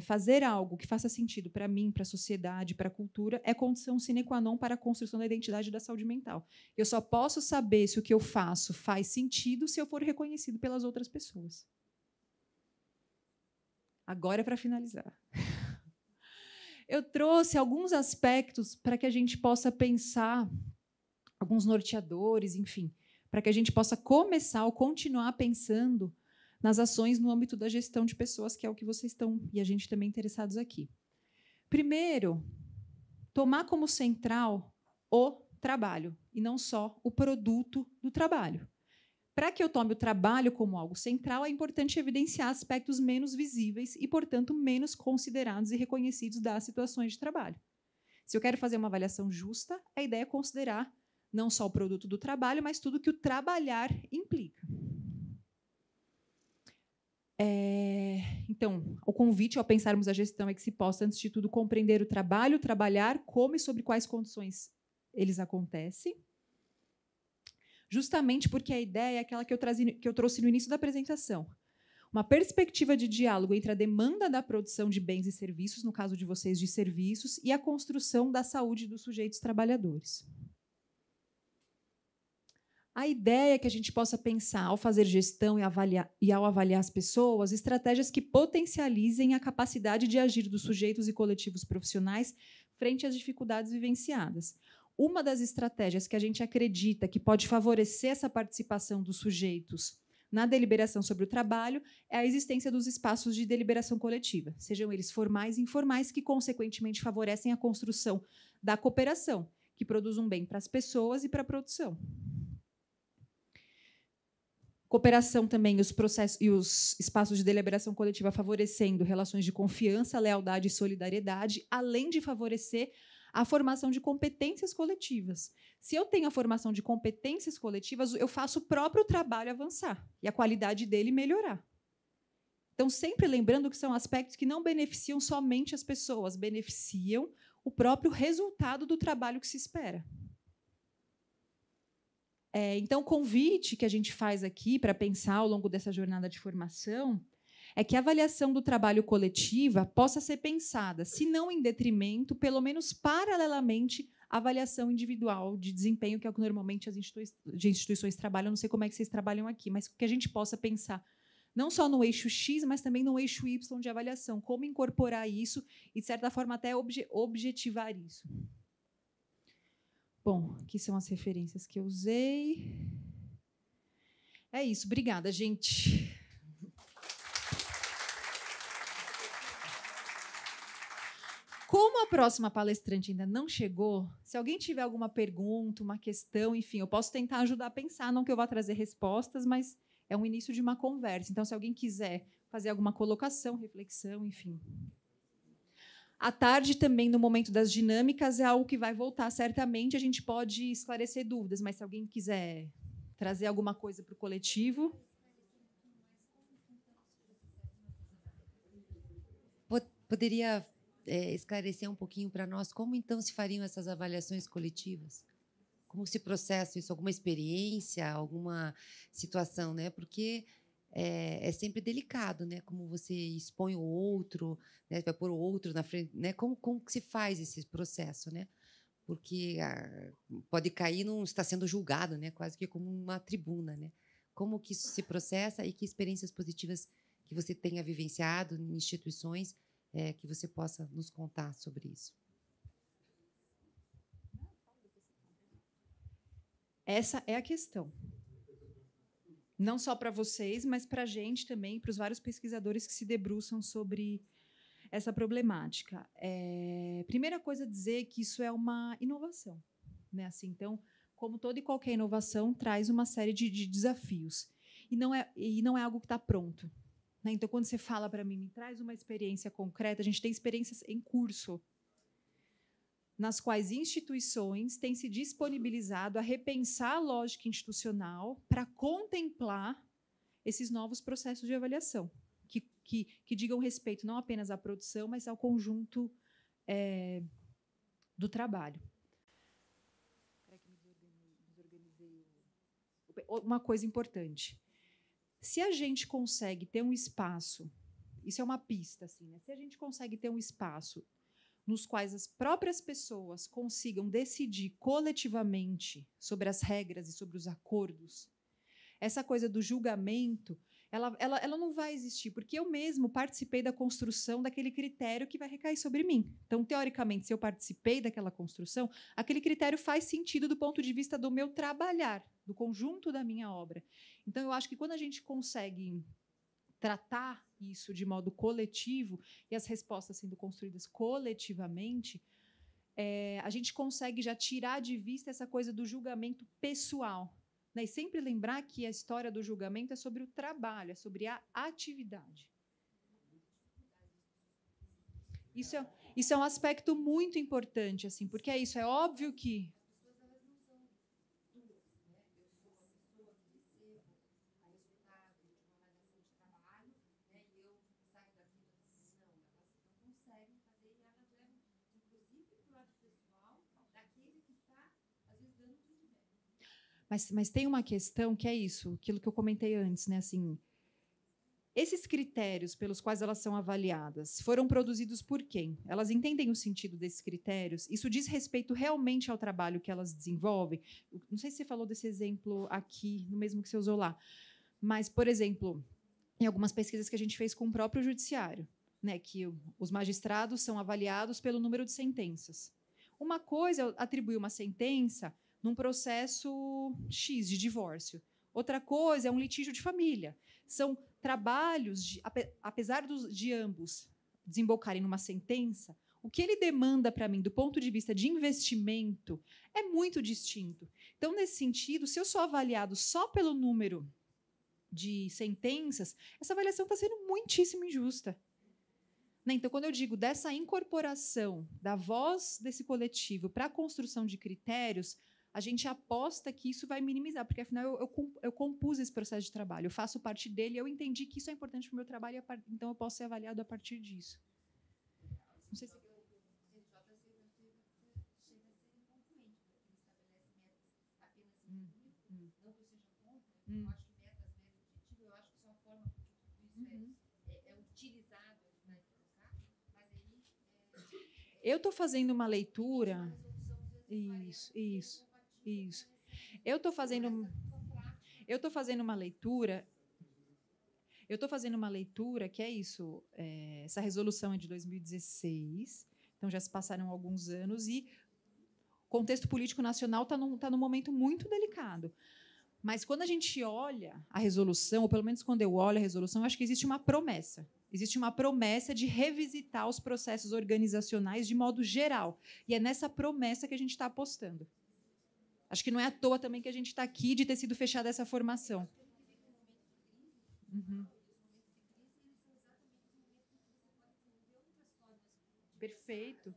fazer algo que faça sentido para mim, para a sociedade, para a cultura, é condição sine qua non para a construção da identidade da saúde mental. Eu só posso saber se o que eu faço faz sentido se eu for reconhecido pelas outras pessoas. Agora, para finalizar. Eu trouxe alguns aspectos para que a gente possa pensar, alguns norteadores, enfim, para que a gente possa começar ou continuar pensando nas ações no âmbito da gestão de pessoas, que é o que vocês estão, e a gente também interessados aqui. Primeiro, tomar como central o trabalho, e não só o produto do trabalho. Para que eu tome o trabalho como algo central, é importante evidenciar aspectos menos visíveis e, portanto, menos considerados e reconhecidos das situações de trabalho. Se eu quero fazer uma avaliação justa, a ideia é considerar não só o produto do trabalho, mas tudo que o trabalhar implica. Então, o convite ao pensarmos a gestão é que se possa, antes de tudo, compreender o trabalho, trabalhar, como e sob quais condições eles acontecem, justamente porque a ideia é aquela que eu trouxe no início da apresentação. Uma perspectiva de diálogo entre a demanda da produção de bens e serviços, no caso de vocês, de serviços, e a construção da saúde dos sujeitos trabalhadores. A ideia é que a gente possa pensar, ao fazer gestão e ao avaliar as pessoas, estratégias que potencializem a capacidade de agir dos sujeitos e coletivos profissionais frente às dificuldades vivenciadas. Uma das estratégias que a gente acredita que pode favorecer essa participação dos sujeitos na deliberação sobre o trabalho é a existência dos espaços de deliberação coletiva, sejam eles formais e informais, que, consequentemente, favorecem a construção da cooperação, que produz um bem para as pessoas e para a produção. Cooperação também, os processos e os espaços de deliberação coletiva favorecendo relações de confiança, lealdade e solidariedade, além de favorecer a formação de competências coletivas. Se eu tenho a formação de competências coletivas, eu faço o próprio trabalho avançar e a qualidade dele melhorar. Então, sempre lembrando que são aspectos que não beneficiam somente as pessoas, beneficiam o próprio resultado do trabalho que se espera. Então, o convite que a gente faz aqui para pensar ao longo dessa jornada de formação é que a avaliação do trabalho coletiva possa ser pensada, se não em detrimento, pelo menos paralelamente, à avaliação individual de desempenho, que é o que normalmente as instituições trabalham. Eu não sei como é que vocês trabalham aqui, mas que a gente possa pensar não só no eixo X, mas também no eixo Y de avaliação, como incorporar isso e, de certa forma, até objetivar isso. Bom, aqui são as referências que eu usei. É isso. Obrigada, gente. Como a próxima palestrante ainda não chegou, se alguém tiver alguma pergunta, uma questão, enfim, eu posso tentar ajudar a pensar, não que eu vá trazer respostas, mas é um início de uma conversa. Então, se alguém quiser fazer alguma colocação, reflexão, enfim. À tarde, também, no momento das dinâmicas, é algo que vai voltar, certamente. A gente pode esclarecer dúvidas, mas se alguém quiser trazer alguma coisa para o coletivo... Poderia esclarecer um pouquinho para nós como, então, se fariam essas avaliações coletivas? Como se processa isso? Alguma experiência, alguma situação, né? Porque é sempre delicado, né? Como você expõe o outro, né? Vai pôr o outro na frente, né? Como que se faz esse processo, né? Porque pode cair, não está sendo julgado, né? Quase que como uma tribuna, né? Como que isso se processa e que experiências positivas que você tenha vivenciado em instituições que você possa nos contar sobre isso? Essa é a questão. Não só para vocês, mas para a gente também, para os vários pesquisadores que se debruçam sobre essa problemática. Primeira coisa, dizer que isso é uma inovação, né? Assim, então, como toda e qualquer inovação, traz uma série de desafios. E não é algo que está pronto. Né? Então, quando você fala para mim, me traz uma experiência concreta, a gente tem experiências em curso, nas quais instituições têm se disponibilizado a repensar a lógica institucional para contemplar esses novos processos de avaliação, que digam respeito não apenas à produção, mas ao conjunto do trabalho. Uma coisa importante. Se a gente consegue ter um espaço, isso é uma pista, assim, né? Se a gente consegue ter um espaço nos quais as próprias pessoas consigam decidir coletivamente sobre as regras e sobre os acordos, essa coisa do julgamento, ela não vai existir, porque eu mesmo participei da construção daquele critério que vai recair sobre mim. Então, teoricamente, se eu participei daquela construção, aquele critério faz sentido do ponto de vista do meu trabalhar, do conjunto da minha obra. Então, eu acho que quando a gente consegue tratar isso de modo coletivo e as respostas sendo construídas coletivamente, a gente consegue já tirar de vista essa coisa do julgamento pessoal, né? E sempre lembrar que a história do julgamento é sobre o trabalho, é sobre a atividade. Isso é um aspecto muito importante, assim, porque é óbvio que Mas tem uma questão que é isso, aquilo que eu comentei antes, né? Assim, esses critérios pelos quais elas são avaliadas foram produzidos por quem? Elas entendem o sentido desses critérios? Isso diz respeito realmente ao trabalho que elas desenvolvem? Não sei se você falou desse exemplo aqui, no mesmo que você usou lá, mas, por exemplo, em algumas pesquisas que a gente fez com o próprio judiciário, né, que os magistrados são avaliados pelo número de sentenças. Uma coisa é atribuir uma sentença num processo X de divórcio. Outra coisa é um litígio de família. São trabalhos, apesar de ambos desembocarem numa sentença, o que ele demanda para mim, do ponto de vista de investimento, é muito distinto. Então, nesse sentido, se eu sou avaliado só pelo número de sentenças, essa avaliação está sendo muitíssimo injusta. Então, quando eu digo dessa incorporação da voz desse coletivo para a construção de critérios, a gente aposta que isso vai minimizar, porque, afinal, eu compus esse processo de trabalho, eu faço parte dele, eu entendi que isso é importante para o meu trabalho, então eu posso ser avaliado a partir disso. Não sei se... Eu estou fazendo uma leitura... Isso. Eu estou fazendo uma leitura que é isso. Essa resolução é de 2016, então já se passaram alguns anos e o contexto político nacional está num momento muito delicado. Mas quando a gente olha a resolução, ou pelo menos quando eu olho a resolução, eu acho que existe uma promessa. Existe uma promessa de revisitar os processos organizacionais de modo geral. E é nessa promessa que a gente está apostando. Acho que não é à toa também que a gente está aqui de ter sido fechada essa formação. Uhum. Perfeito.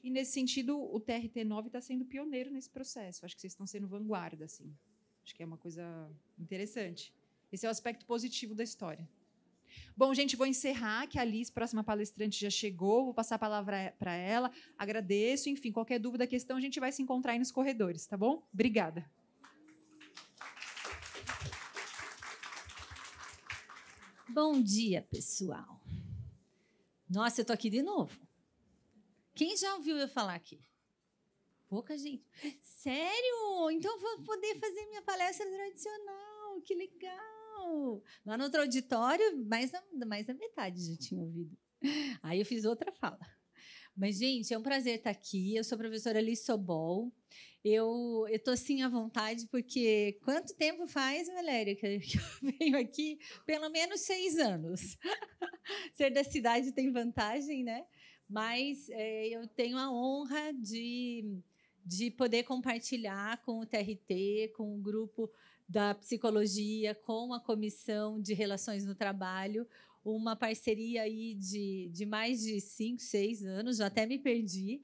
E, nesse sentido, o TRT9 está sendo pioneiro nesse processo. Acho que vocês estão sendo vanguarda, assim. Acho que é uma coisa interessante. Esse é o aspecto positivo da história. Bom, gente, vou encerrar, que a Alice, próxima palestrante, já chegou. Vou passar a palavra para ela. Agradeço. Enfim, qualquer dúvida, questão, a gente vai se encontrar aí nos corredores, tá bom? Obrigada. Bom dia, pessoal. Nossa, eu estou aqui de novo. Quem já ouviu eu falar aqui? Pouca gente. Sério? Então eu vou poder fazer minha palestra tradicional. Que legal! Lá no outro auditório, mais da metade já tinha ouvido. Aí eu fiz outra fala. Mas, gente, é um prazer estar aqui. Eu sou a professora Alice Sobol. Eu estou, assim, à vontade, porque quanto tempo faz, Valéria, que eu venho aqui? Pelo menos 6 anos. Ser da cidade tem vantagem, né? Mas eu tenho a honra de poder compartilhar com o TRT, com o grupo da psicologia, com a comissão de relações no trabalho, uma parceria aí de mais de 5, 6 anos, já até me perdi.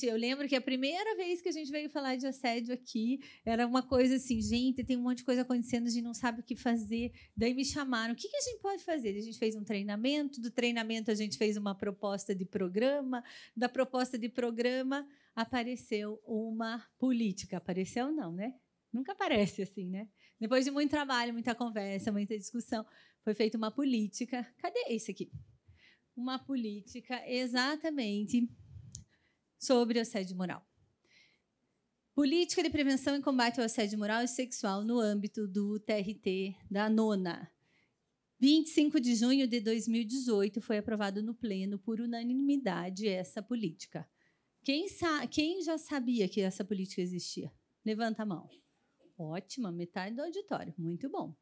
Eu lembro que a primeira vez que a gente veio falar de assédio aqui, era uma coisa assim, gente, tem um monte de coisa acontecendo, a gente não sabe o que fazer. Daí me chamaram, o que a gente pode fazer? A gente fez um treinamento, do treinamento a gente fez uma proposta de programa, da proposta de programa apareceu uma política. Apareceu não, né? Nunca aparece assim, né? Depois de muito trabalho, muita conversa, muita discussão, foi feita uma política. Cadê esse aqui? Uma política exatamente sobre assédio moral. Política de prevenção e combate ao assédio moral e sexual no âmbito do TRT da nona. 25 de junho de 2018 foi aprovado no Pleno por unanimidade essa política. Quem já sabia que essa política existia? Levanta a mão. Ótima, metade do auditório. Muito bom.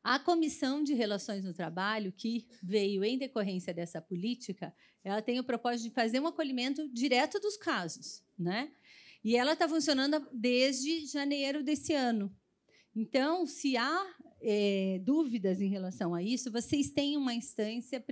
A Comissão de Relações no Trabalho, que veio em decorrência dessa política, ela tem o propósito de fazer um acolhimento direto dos casos, né? E ela está funcionando desde janeiro desse ano. Então, se há dúvidas em relação a isso, vocês têm uma instância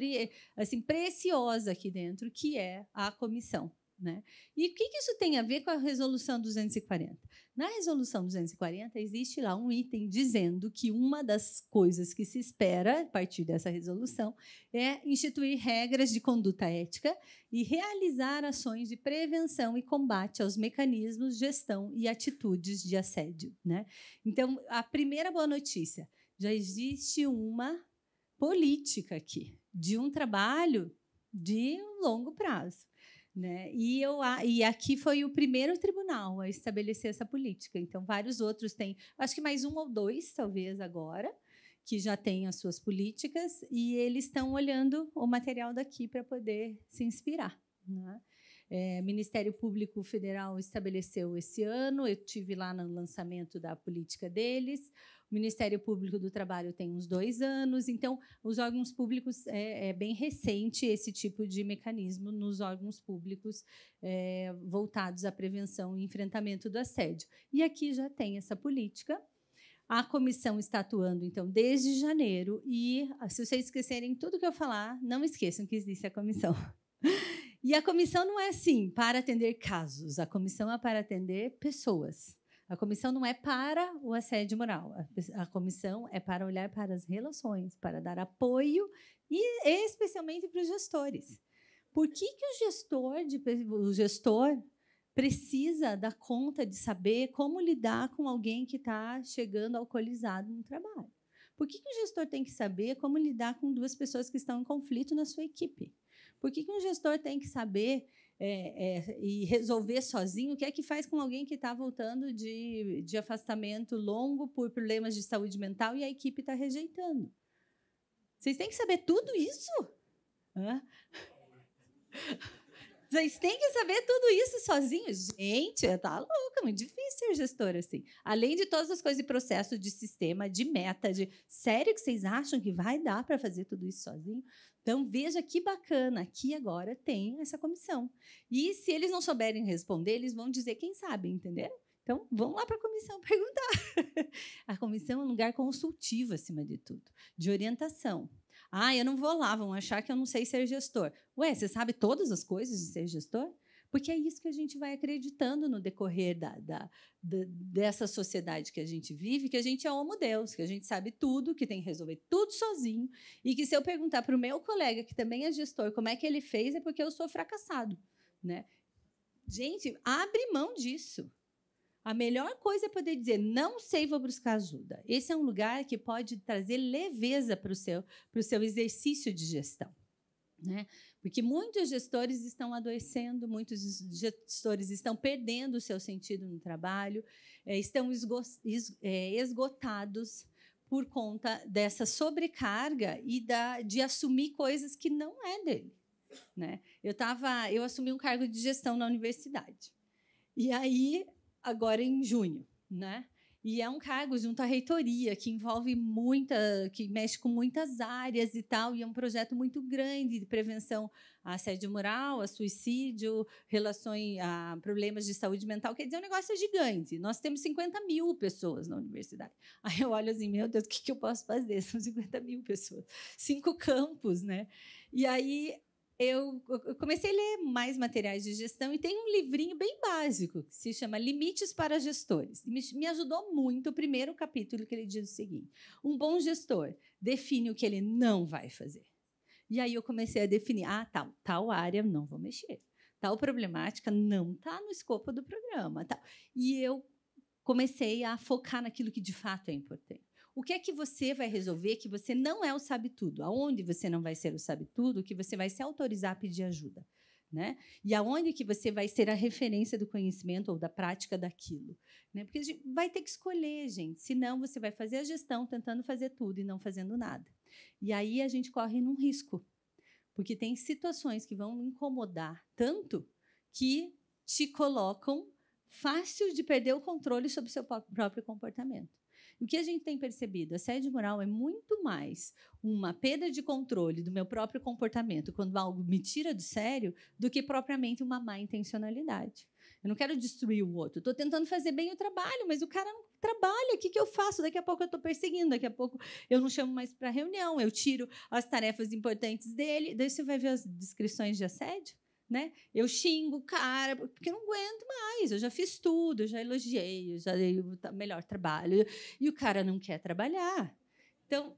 assim, preciosa aqui dentro, que é a comissão. Né? E o que isso tem a ver com a Resolução 240? Na Resolução 240, existe lá um item dizendo que uma das coisas que se espera, a partir dessa resolução, é instituir regras de conduta ética e realizar ações de prevenção e combate aos mecanismos, gestão e atitudes de assédio. Né? Então, a primeira boa notícia, já existe uma política aqui, de um trabalho de longo prazo. Né? E aqui foi o primeiro tribunal a estabelecer essa política. Então, vários outros têm, acho que mais um ou dois, talvez, agora, que já têm as suas políticas, e eles estão olhando o material daqui para poder se inspirar. Né? O Ministério Público Federal estabeleceu esse ano, eu estive lá no lançamento da política deles. O Ministério Público do Trabalho tem uns 2 anos, então, os órgãos públicos, é bem recente esse tipo de mecanismo nos órgãos públicos voltados à prevenção e enfrentamento do assédio. E aqui já tem essa política. A comissão está atuando, então, desde janeiro, e, se vocês esquecerem tudo que eu falar, não esqueçam que existe a comissão. E a comissão não é assim, para atender casos, a comissão é para atender pessoas. A comissão não é para o assédio moral. A comissão é para olhar para as relações, para dar apoio, e especialmente para os gestores. Por que o gestor precisa dar conta de saber como lidar com alguém que está chegando alcoolizado no trabalho? Por que o gestor tem que saber como lidar com 2 pessoas que estão em conflito na sua equipe? Por que um gestor tem que saber e resolver sozinho o que é que faz com alguém que está voltando de afastamento longo por problemas de saúde mental e a equipe está rejeitando? Vocês têm que saber tudo isso? Hã? Vocês têm que saber tudo isso sozinhos? Gente, está louca, muito difícil ser gestor assim. Além de todas as coisas de processo, de sistema, de meta, sério que vocês acham que vai dar para fazer tudo isso sozinho? Então, veja que bacana, aqui agora tem essa comissão. E se eles não souberem responder, eles vão dizer quem sabe, entenderam? Então, vão lá para a comissão perguntar. A comissão é um lugar consultivo, acima de tudo, de orientação. Eu não vou lá, vão achar que eu não sei ser gestor. Ué, você sabe todas as coisas de ser gestor? Porque é isso que a gente vai acreditando no decorrer dessa sociedade que a gente vive, que a gente é homo deus, que a gente sabe tudo, que tem que resolver tudo sozinho, e que se eu perguntar para o meu colega, que também é gestor, como é que ele fez, é porque eu sou fracassado. Né? Gente, abre mão disso. A melhor coisa é poder dizer, não sei, vou buscar ajuda. Esse é um lugar que pode trazer leveza para o seu exercício de gestão. Né? Porque muitos gestores estão adoecendo, muitos gestores estão perdendo o seu sentido no trabalho, estão esgotados por conta dessa sobrecarga e de assumir coisas que não é dele. Né? Eu assumi um cargo de gestão na universidade. E aí, agora em junho, né? E é um cargo junto à reitoria, que envolve que mexe com muitas áreas e tal, e é um projeto muito grande de prevenção a assédio moral, a suicídio, relações a problemas de saúde mental. Quer dizer, o negócio é gigante. Nós temos 50 mil pessoas na universidade. Aí eu olho assim, meu Deus, o que eu posso fazer? São 50 mil pessoas. 5 campos, né? E aí eu comecei a ler mais materiais de gestão e tem um livrinho bem básico que se chama Limites para Gestores. Me ajudou muito o primeiro capítulo, que ele diz o seguinte: um bom gestor define o que ele não vai fazer. E aí eu comecei a definir, tal área não vou mexer, tal problemática não está no escopo do programa. Tal. E eu comecei a focar naquilo que de fato é importante. O que é que você vai resolver que você não é o sabe-tudo? Aonde você não vai ser o sabe-tudo, que você vai se autorizar a pedir ajuda? Né? E aonde que você vai ser a referência do conhecimento ou da prática daquilo? Né? Porque a gente vai ter que escolher, gente. Senão, você vai fazer a gestão tentando fazer tudo e não fazendo nada. E aí a gente corre num risco, porque tem situações que vão incomodar tanto que te colocam fácil de perder o controle sobre o seu próprio comportamento. O que a gente tem percebido? Assédio moral é muito mais uma perda de controle do meu próprio comportamento quando algo me tira do sério do que propriamente uma má intencionalidade. Eu não quero destruir o outro. Estou tentando fazer bem o trabalho, mas o cara não trabalha. O que eu faço? Daqui a pouco eu estou perseguindo, daqui a pouco eu não chamo mais para reunião, eu tiro as tarefas importantes dele. Daí você vai ver as descrições de assédio. Né? Eu xingo o cara, porque eu não aguento mais. Eu já fiz tudo, eu já elogiei, eu já dei o melhor trabalho. E o cara não quer trabalhar. Então,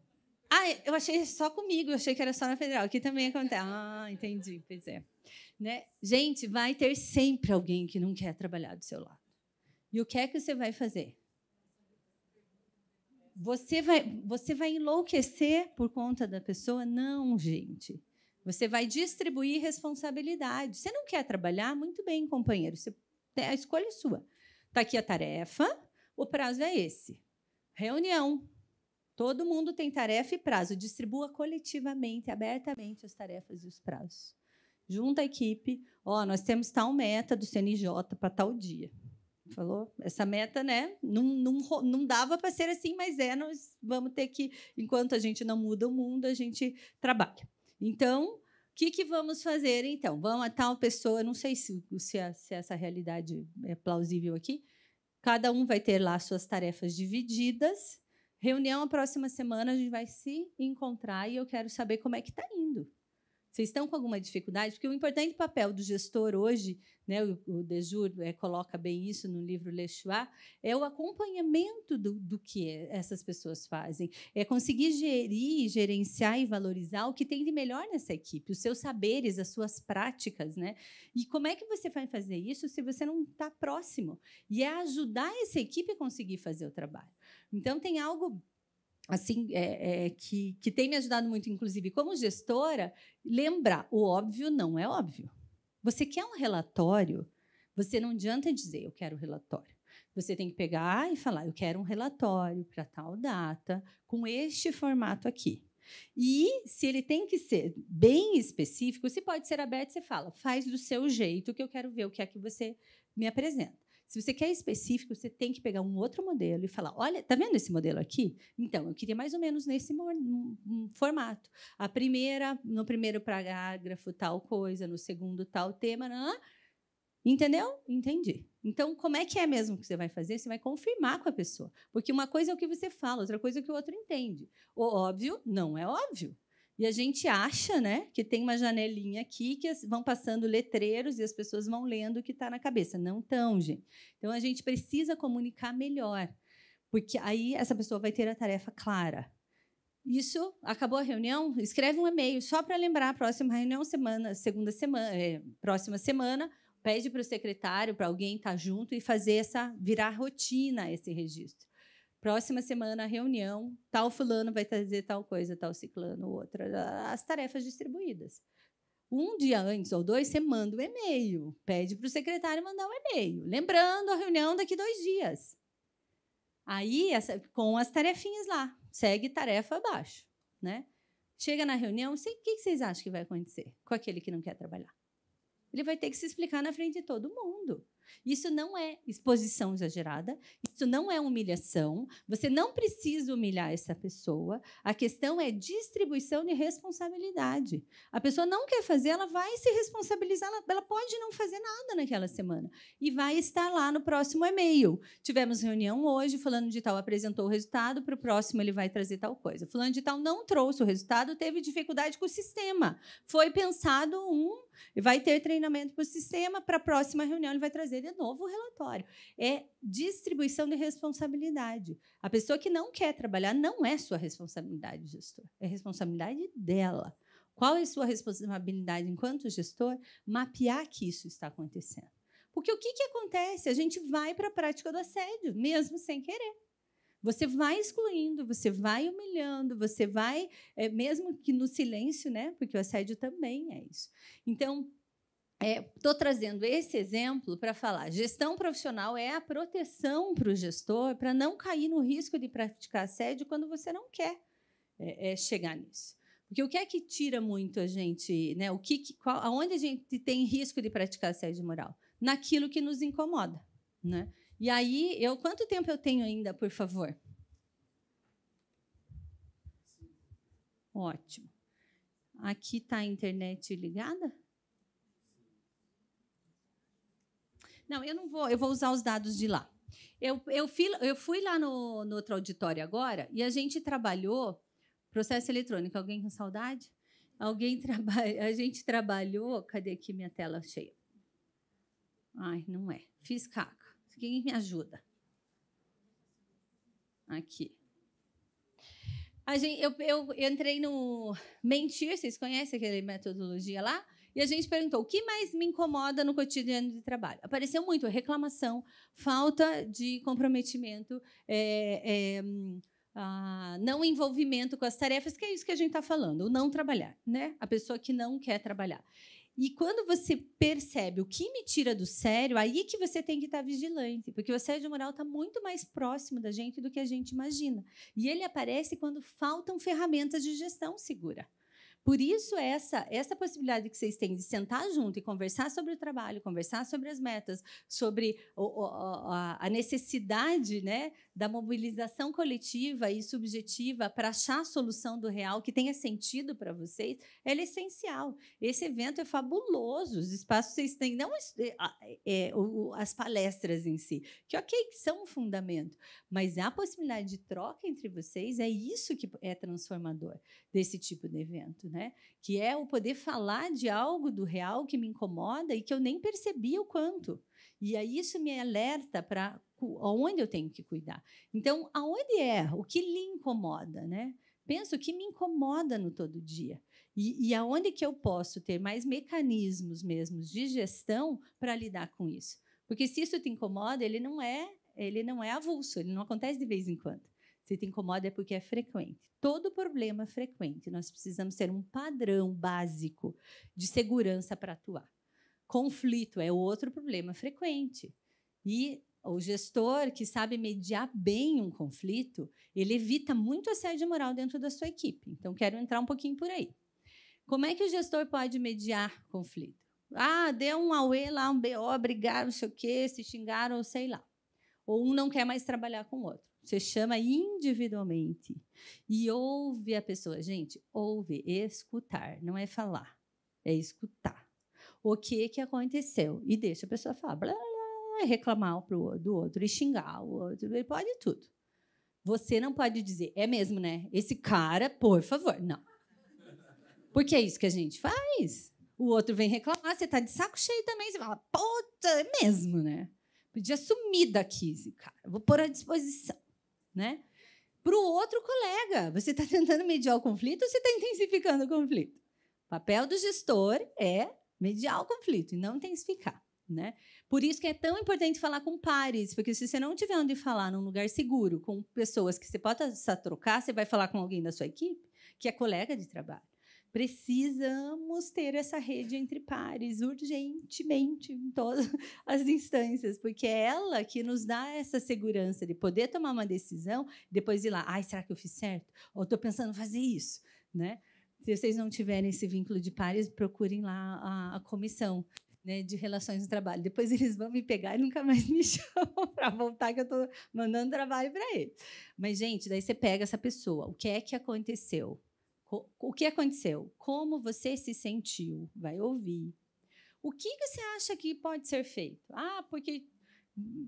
eu achei só comigo, eu achei que era só na Federal. Aqui também acontece. Entendi, pois é. Né? Gente, vai ter sempre alguém que não quer trabalhar do seu lado. E o que é que você vai fazer? Você vai enlouquecer por conta da pessoa? Não, gente. Você vai distribuir responsabilidade. Você não quer trabalhar? Muito bem, companheiro. A escolha é sua. Está aqui a tarefa, o prazo é esse. Reunião. Todo mundo tem tarefa e prazo. Distribua coletivamente, abertamente, as tarefas e os prazos. Junta a equipe. Nós temos tal meta do CNJ para tal dia. Falou? Essa meta, né? Não dava para ser assim, mas nós vamos ter que, enquanto a gente não muda o mundo, a gente trabalha. Então, o que vamos fazer, então? Vamos a tal pessoa, não sei se essa realidade é plausível aqui, cada um vai ter lá suas tarefas divididas. Reunião a próxima semana, a gente vai se encontrar e eu quero saber como é que está indo. Vocês estão com alguma dificuldade? Porque o importante papel do gestor hoje, né, o Dejur coloca bem isso no livro Le Choix, é o acompanhamento do que essas pessoas fazem. É conseguir gerir, gerenciar e valorizar o que tem de melhor nessa equipe, os seus saberes, as suas práticas. Né? E como é que você vai fazer isso se você não está próximo? E é ajudar essa equipe a conseguir fazer o trabalho. Então, tem algo assim, que tem me ajudado muito, inclusive, como gestora, lembrar, o óbvio não é óbvio. Você quer um relatório, você não adianta dizer, eu quero relatório. Você tem que pegar e falar, eu quero um relatório para tal data, com este formato aqui. E, se ele tem que ser bem específico, se pode ser aberto, você fala, faz do seu jeito, que eu quero ver o que é que você me apresenta. Se você quer específico, você tem que pegar um outro modelo e falar, olha, está vendo esse modelo aqui? Então, eu queria mais ou menos nesse formato. No primeiro parágrafo, tal coisa, no segundo, tal tema. Entendeu? Entendi. Então, como é que é mesmo que você vai fazer? Você vai confirmar com a pessoa. Porque uma coisa é o que você fala, outra coisa é o que o outro entende. O óbvio não é óbvio. E a gente acha, né, que tem uma janelinha aqui que vão passando letreiros e as pessoas vão lendo o que está na cabeça. Não estão, gente. Então, a gente precisa comunicar melhor, porque aí essa pessoa vai ter a tarefa clara. Isso, acabou a reunião? Escreve um e-mail só para lembrar a próxima reunião, próxima semana, pede para o secretário, para alguém estar junto e fazer virar rotina esse registro. Próxima semana, reunião, tal fulano vai trazer tal coisa, tal ciclano, outra. As tarefas distribuídas. Um dia antes ou 2, você manda o e-mail. Pede para o secretário mandar o e-mail. Lembrando a reunião daqui 2 dias. Aí, com as tarefinhas lá. Segue tarefa abaixo. Né? Chega na reunião, o que vocês acham que vai acontecer com aquele que não quer trabalhar? Ele vai ter que se explicar na frente de todo mundo. Isso não é exposição exagerada, isso não é humilhação, você não precisa humilhar essa pessoa, a questão é distribuição de responsabilidade. A pessoa não quer fazer, ela vai se responsabilizar, ela pode não fazer nada naquela semana e vai estar lá no próximo e-mail. Tivemos reunião hoje, fulano de tal apresentou o resultado, para o próximo ele vai trazer tal coisa. Fulano de tal não trouxe o resultado, teve dificuldade com o sistema. Foi pensado vai ter treinamento para o sistema, para a próxima reunião ele vai trazer de novo o relatório. É distribuição de responsabilidade. A pessoa que não quer trabalhar não é sua responsabilidade, gestor. É responsabilidade dela. Qual é a sua responsabilidade enquanto gestor? Mapear que isso está acontecendo. Porque o que acontece? A gente vai para a prática do assédio, mesmo sem querer. Você vai excluindo, você vai humilhando, você vai, mesmo que no silêncio, né? Porque o assédio também é isso. Então, estou trazendo esse exemplo para falar. Gestão profissional é a proteção para o gestor para não cair no risco de praticar assédio quando você não quer chegar nisso. Porque o que é que tira muito a gente, né? Aonde a gente tem risco de praticar assédio moral? Naquilo que nos incomoda, né? E aí, quanto tempo eu tenho ainda, por favor? Ótimo. Aqui está a internet ligada? Não, eu não vou. Eu vou usar os dados de lá. Eu fui lá no outro auditório agora e a gente trabalhou processo eletrônico. Alguém com saudade? A gente trabalhou. Cadê aqui minha tela cheia? Ai, não é. Fiz caca. Quem me ajuda? Aqui. Eu entrei no Mentir, vocês conhecem aquela metodologia lá? E a gente perguntou, o que mais me incomoda no cotidiano de trabalho? Apareceu muito reclamação, falta de comprometimento, não envolvimento com as tarefas, que é isso que a gente está falando, o não trabalhar, né? A pessoa que não quer trabalhar. E quando você percebe o que me tira do sério, aí que você tem que estar vigilante, porque o assédio moral está muito mais próximo da gente do que a gente imagina. E ele aparece quando faltam ferramentas de gestão segura. Por isso, essa possibilidade que vocês têm de sentar junto e conversar sobre o trabalho, conversar sobre as metas, sobre a necessidade, né, da mobilização coletiva e subjetiva para achar a solução do real que tenha sentido para vocês, ela é essencial. Esse evento é fabuloso, os espaços que vocês têm, não as palestras em si, que são um fundamento, mas a possibilidade de troca entre vocês é isso que é transformador desse tipo de evento, né? Que é o poder falar de algo do real que me incomoda e que eu nem percebi o quanto. E aí isso me alerta para onde eu tenho que cuidar. Então, aonde o que lhe incomoda, né? Pensa o que me incomoda no todo dia. E aonde que eu posso ter mais mecanismos mesmo de gestão para lidar com isso. Porque se isso te incomoda, ele não é avulso, ele não acontece de vez em quando. Se te incomoda é porque é frequente. Todo problema é frequente. Nós precisamos ter um padrão básico de segurança para atuar. Conflito é outro problema frequente. E o gestor que sabe mediar bem um conflito, ele evita muito assédio moral dentro da sua equipe. Então, quero entrar um pouquinho por aí. Como é que o gestor pode mediar conflito? Deu um auê lá, um BO, brigaram, não sei o quê, se xingaram, ou sei lá. Ou um não quer mais trabalhar com o outro. Você chama individualmente e ouve a pessoa. Gente, ouve, escutar, não é falar, é escutar. O que aconteceu? E deixa a pessoa falar, blá, blá, blá, reclamar do outro e xingar o outro. Ele pode tudo. Você não pode dizer, é mesmo, né? Esse cara, por favor, não. Porque é isso que a gente faz. O outro vem reclamar, você está de saco cheio também, você fala, puta, é mesmo, né? Podia sumir daqui esse cara, vou pôr à disposição. Né? Para o outro colega, você está tentando mediar o conflito ou você está intensificando o conflito? O papel do gestor é mediar o conflito e não intensificar. Né? Por isso que é tão importante falar com pares, porque se você não tiver onde falar num lugar seguro, com pessoas que você possa trocar, você vai falar com alguém da sua equipe, que é colega de trabalho. Precisamos ter essa rede entre pares urgentemente em todas as instâncias, porque é ela que nos dá essa segurança de poder tomar uma decisão, depois ir lá, será que eu fiz certo? Ou estou pensando em fazer isso, né? Se vocês não tiverem esse vínculo de pares, procurem lá a comissão né, de relações no trabalho. Depois eles vão me pegar e nunca mais me chamam para voltar, que eu estou mandando trabalho para eles. Mas, gente, daí você pega essa pessoa. O que é que aconteceu? O que aconteceu? Como você se sentiu? Vai ouvir. O que você acha que pode ser feito? Ah, porque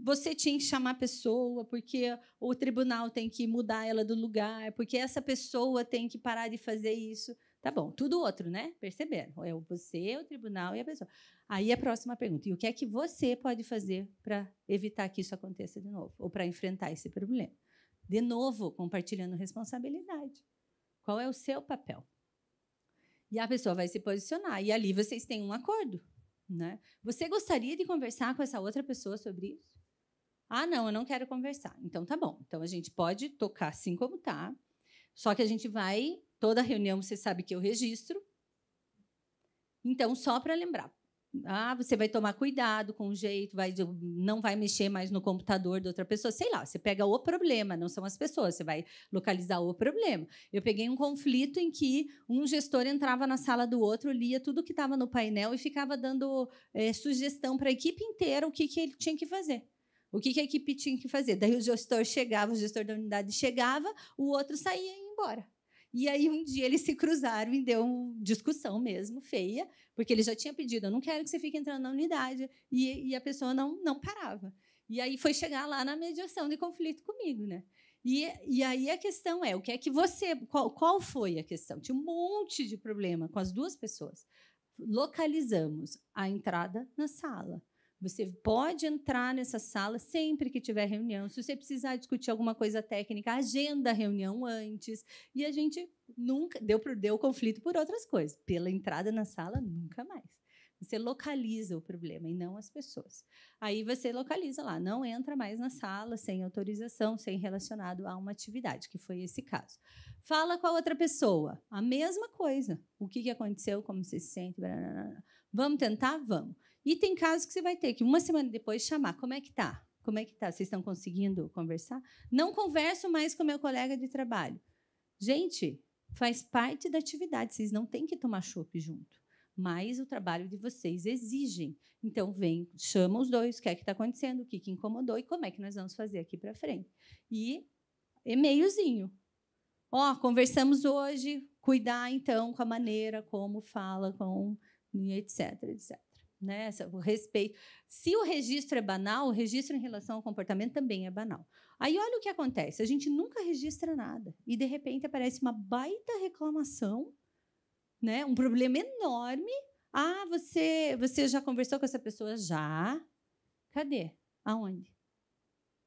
você tinha que chamar a pessoa, porque o tribunal tem que mudar ela do lugar, porque essa pessoa tem que parar de fazer isso. Tá bom, tudo outro, né? Perceberam? É você, o tribunal e a pessoa. Aí a próxima pergunta: e o que é que você pode fazer para evitar que isso aconteça de novo? Ou para enfrentar esse problema? De novo, compartilhando responsabilidade. Qual é o seu papel? E a pessoa vai se posicionar. E ali vocês têm um acordo. Né? Você gostaria de conversar com essa outra pessoa sobre isso? Ah, não, eu não quero conversar. Então, tá bom. Então, a gente pode tocar assim como tá. Só que a gente vai... Toda reunião, você sabe que eu registro. Então, só para lembrar. Ah, você vai tomar cuidado com o jeito, não vai mexer mais no computador da outra pessoa. Sei lá, você pega o problema, não são as pessoas, você vai localizar o problema. Eu peguei um conflito em que um gestor entrava na sala do outro, lia tudo que estava no painel e ficava dando sugestão para a equipe inteira o que ele tinha que fazer. O que a equipe tinha que fazer. Daí o gestor chegava, o gestor da unidade chegava, o outro saía e ia embora. E aí, um dia, eles se cruzaram e deu uma discussão mesmo, feia, porque ele já tinha pedido, eu não quero que você fique entrando na unidade, e a pessoa não parava. E aí foi chegar lá na mediação de conflito comigo. Né? E aí a questão é, o que é que você... Qual foi a questão? Tinha um monte de problema com as duas pessoas. Localizamos a entrada na sala. Você pode entrar nessa sala sempre que tiver reunião. Se você precisar discutir alguma coisa técnica, agenda a reunião antes. E a gente nunca deu conflito por outras coisas. Pela entrada na sala, nunca mais. Você localiza o problema e não as pessoas. Aí você localiza lá, não entra mais na sala sem autorização, sem relacionado a uma atividade, que foi esse caso. Fala com a outra pessoa, a mesma coisa. O que aconteceu, como você se sente? Vamos tentar? Vamos. E tem casos que você vai ter que, uma semana depois, chamar. Como é que está? Como é que está? Vocês estão conseguindo conversar? Não converso mais com meu colega de trabalho. Gente, faz parte da atividade. Vocês não têm que tomar chopp junto. Mas o trabalho de vocês exigem. Então, vem, chama os dois, o que é que está acontecendo, o que incomodou e como é que nós vamos fazer aqui para frente. E e-mailzinho. Conversamos hoje, cuidar, então, com a maneira como fala, com etc, etc. Né? O respeito. Se o registro é banal, o registro em relação ao comportamento também é banal. Aí, olha o que acontece. A gente nunca registra nada. E, de repente, aparece uma baita reclamação, né? Um problema enorme. Ah, você já conversou com essa pessoa? Já. Cadê? Aonde?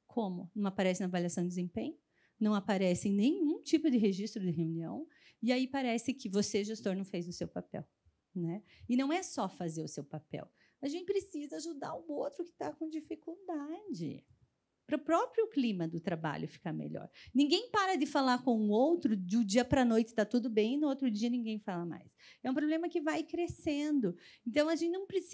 Como? Não aparece na avaliação de desempenho? Não aparece em nenhum tipo de registro de reunião. E aí parece que você, gestor, não fez o seu papel. Né? E não é só fazer o seu papel. A gente precisa ajudar o outro que está com dificuldade. Para o próprio clima do trabalho ficar melhor. Ninguém para de falar com o outro de um dia para a noite está tudo bem e no outro dia ninguém fala mais. É um problema que vai crescendo. Então, a gente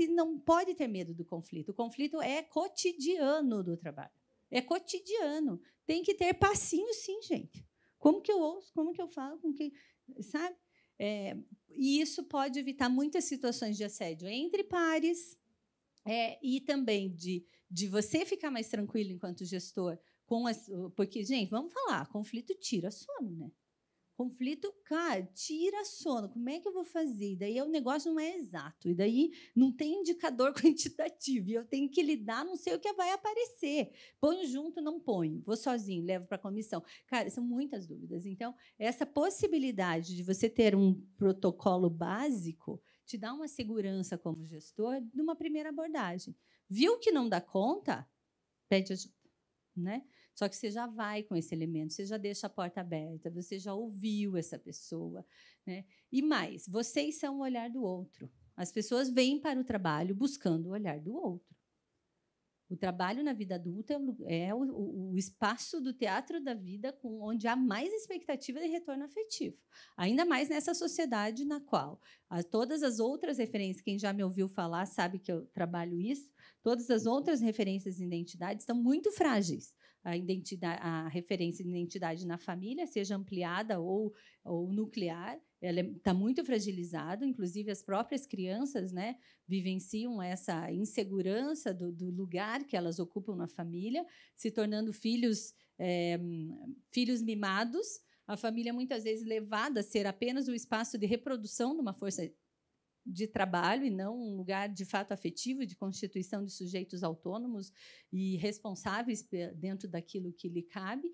não pode ter medo do conflito. O conflito é cotidiano do trabalho. É cotidiano. Tem que ter passinho, sim, gente. Como que eu ouço? Como que eu falo? Sabe? E isso pode evitar muitas situações de assédio entre pares e também de você ficar mais tranquilo enquanto gestor. Porque, gente, vamos falar, conflito tira sono, né? Conflito, cara, tira sono. Como é que eu vou fazer? E daí o negócio não é exato. E daí não tem indicador quantitativo. E eu tenho que lidar, não sei o que vai aparecer. Ponho junto, não ponho. Vou sozinho, levo para a comissão. Cara, são muitas dúvidas. Então, essa possibilidade de você ter um protocolo básico te dá uma segurança como gestor numa primeira abordagem. Viu que não dá conta? Pede ajuda. Né? Só que você já vai com esse elemento, você já deixa a porta aberta, você já ouviu essa pessoa. Né? E mais, vocês são o olhar do outro. As pessoas vêm para o trabalho buscando o olhar do outro. O trabalho na vida adulta é o espaço do teatro da vida onde há mais expectativa de retorno afetivo. Ainda mais nessa sociedade na qual todas as outras referências, quem já me ouviu falar sabe que eu trabalho isso, todas as outras referências de identidade estão muito frágeis. a referência de identidade na família, seja ampliada ou nuclear. Ela está muito fragilizada, inclusive as próprias crianças, né, vivenciam essa insegurança do lugar que elas ocupam na família, se tornando filhos mimados. A família, muitas vezes, levada a ser apenas o espaço de reprodução de uma força de trabalho e não um lugar, de fato, afetivo, de constituição de sujeitos autônomos e responsáveis dentro daquilo que lhe cabe.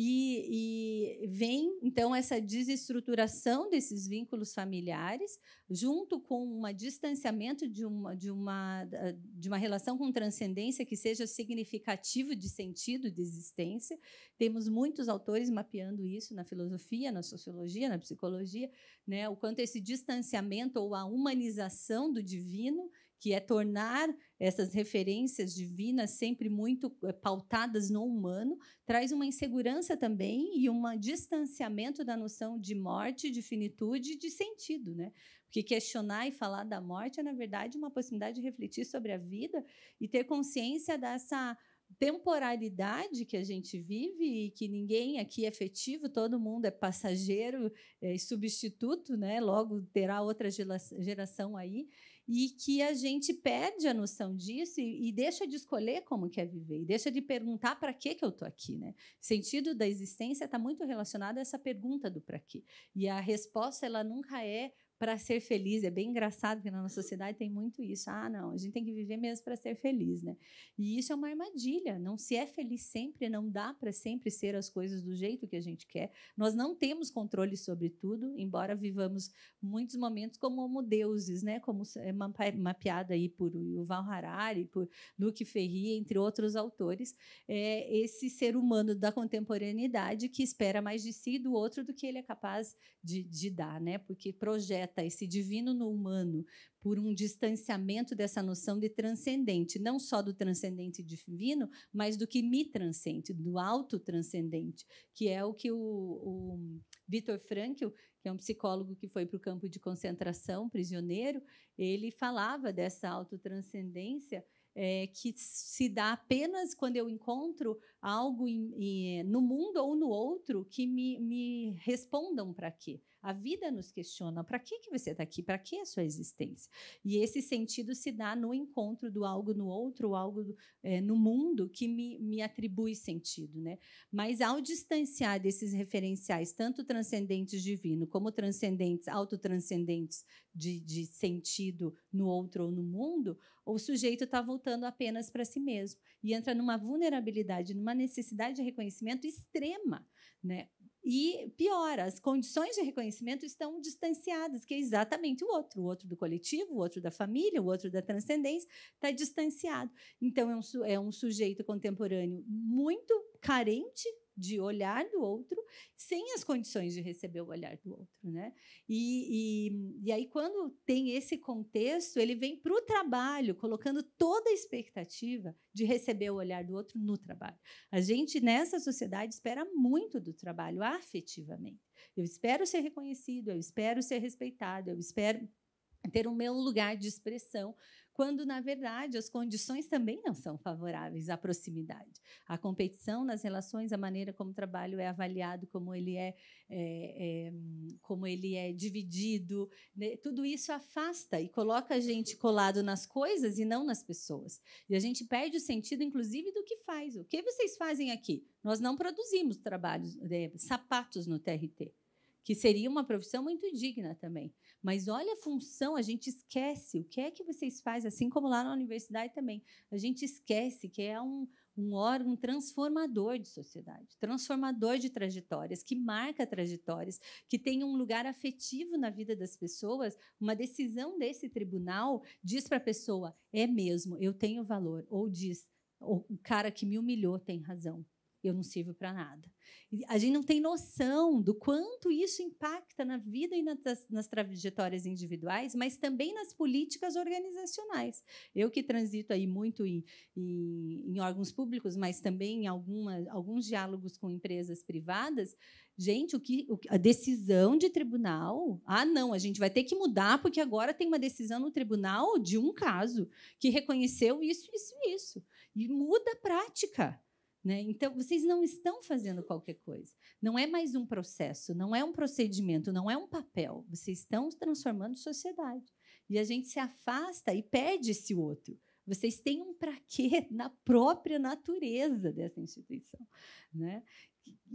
E vem, então, essa desestruturação desses vínculos familiares, junto com um distanciamento de uma relação com transcendência que seja significativo de sentido de existência. Temos muitos autores mapeando isso na filosofia, na sociologia, na psicologia, né, o quanto esse distanciamento ou a humanização do divino, que é tornar essas referências divinas sempre muito pautadas no humano, traz uma insegurança também e um distanciamento da noção de morte, de finitude e de sentido, né? Porque questionar e falar da morte é, na verdade, uma possibilidade de refletir sobre a vida e ter consciência dessa temporalidade que a gente vive e que ninguém aqui é efetivo, todo mundo é passageiro e substituto, né? Logo terá outra geração aí, e que a gente perde a noção disso e deixa de escolher como quer viver, e deixa de perguntar para que eu estou aqui. Né? O sentido da existência está muito relacionado a essa pergunta do para quê. E a resposta ela nunca é para ser feliz. É bem engraçado que na nossa sociedade tem muito isso. Não, a gente tem que viver mesmo para ser feliz. Né? E isso é uma armadilha. Não se é feliz sempre, não dá para sempre ser as coisas do jeito que a gente quer. Nós não temos controle sobre tudo, embora vivamos muitos momentos como deuses, né? Como é mapeado aí por Yuval Harari, por Luc Ferry, entre outros autores. Esse ser humano da contemporaneidade que espera mais de si e do outro do que ele é capaz de dar, né? Porque projeta esse divino no humano por um distanciamento dessa noção de transcendente, não só do transcendente divino, mas do que me transcende, do autotranscendente, que é o que o Viktor Frankl, que é um psicólogo que foi para o campo de concentração, prisioneiro, ele falava dessa autotranscendência que se dá apenas quando eu encontro algo no mundo ou no outro que me respondam para quê. A vida nos questiona, para que você está aqui? Para que a sua existência? E esse sentido se dá no encontro do algo no outro, algo no mundo que me atribui sentido. Né? Mas, ao distanciar desses referenciais, tanto transcendentes divino, como transcendentes, autotranscendentes de sentido no outro ou no mundo, o sujeito está voltando apenas para si mesmo e entra numa vulnerabilidade, numa necessidade de reconhecimento extrema. Né? E pior, as condições de reconhecimento estão distanciadas, que é exatamente o outro do coletivo, o outro da família, o outro da transcendência, está distanciado. Então, é um sujeito contemporâneo muito carente de olhar do outro, sem as condições de receber o olhar do outro. Né? E aí, quando tem esse contexto, ele vem para o trabalho, colocando toda a expectativa de receber o olhar do outro no trabalho. A gente, nessa sociedade, espera muito do trabalho, afetivamente. Eu espero ser reconhecido, eu espero ser respeitado, eu espero ter o meu lugar de expressão, quando, na verdade, as condições também não são favoráveis à proximidade. A competição nas relações, a maneira como o trabalho é avaliado, como ele é dividido, né? Tudo isso afasta e coloca a gente colado nas coisas e não nas pessoas. E a gente perde o sentido, inclusive, do que faz. O que vocês fazem aqui? Nós não produzimos trabalhos, sapatos no TRT, que seria uma profissão muito digna também. Mas olha a função, a gente esquece o que é que vocês fazem, assim como lá na universidade também. A gente esquece que é um órgão transformador de sociedade, transformador de trajetórias, que marca trajetórias, que tem um lugar afetivo na vida das pessoas. Uma decisão desse tribunal diz para a pessoa, é mesmo, eu tenho valor, ou diz, o cara que me humilhou tem razão. Eu não sirvo para nada. E a gente não tem noção do quanto isso impacta na vida e nas trajetórias individuais, mas também nas políticas organizacionais. Eu que transito aí muito em órgãos públicos, mas também em alguns diálogos com empresas privadas, gente, a decisão de tribunal, não, a gente vai ter que mudar porque agora tem uma decisão no tribunal de um caso que reconheceu isso. E muda a prática. né? Então, vocês não estão fazendo qualquer coisa. Não é mais um processo, não é um procedimento, não é um papel. Vocês estão transformando sociedade. E a gente se afasta e perde esse outro. Vocês têm um para quê na própria natureza dessa instituição, né?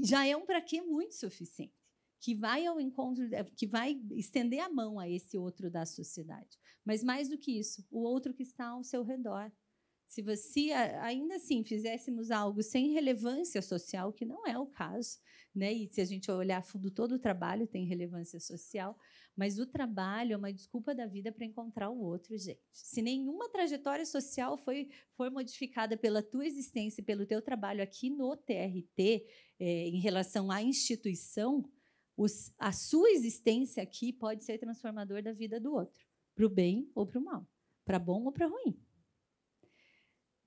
Já é um para quê muito suficiente, que vai ao encontro, que vai estender a mão a esse outro da sociedade. Mas, mais do que isso, o outro que está ao seu redor. Se você, ainda assim, fizéssemos algo sem relevância social, que não é o caso, né? E se a gente olhar a fundo, todo o trabalho tem relevância social, mas o trabalho é uma desculpa da vida para encontrar o outro, gente. Se nenhuma trajetória social foi modificada pela tua existência e pelo teu trabalho aqui no TRT, em relação à instituição, a sua existência aqui pode ser transformador da vida do outro, para o bem ou para o mal, para bom ou para ruim.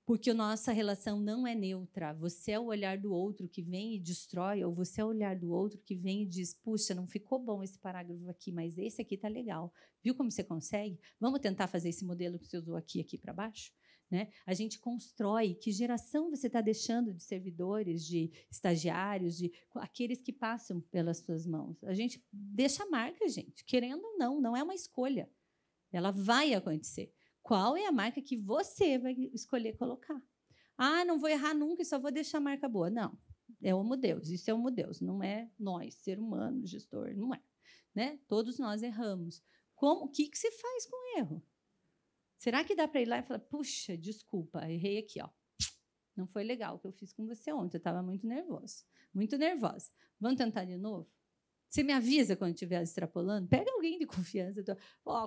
Porque a nossa relação não é neutra. Você é o olhar do outro que vem e destrói, ou você é o olhar do outro que vem e diz, puxa, não ficou bom esse parágrafo aqui, mas esse aqui está legal. Viu como você consegue? Vamos tentar fazer esse modelo que você usou aqui para baixo? Né? A gente constrói. Que geração você está deixando de servidores, de estagiários, de aqueles que passam pelas suas mãos? A gente deixa a marca, gente. Querendo ou não, não é uma escolha. Ela vai acontecer. Qual é a marca que você vai escolher colocar? Ah, não vou errar nunca e só vou deixar a marca boa. Não, é o Homo Deus, isso é o Homo Deus, não é nós, ser humano, gestor, não é. Né? Todos nós erramos. O que se faz com o erro? Será que dá para ir lá e falar, puxa, desculpa, errei aqui, ó. Não foi legal o que eu fiz com você ontem, eu estava muito nervosa. Vamos tentar de novo? Você me avisa quando estiver extrapolando? Pega alguém de confiança.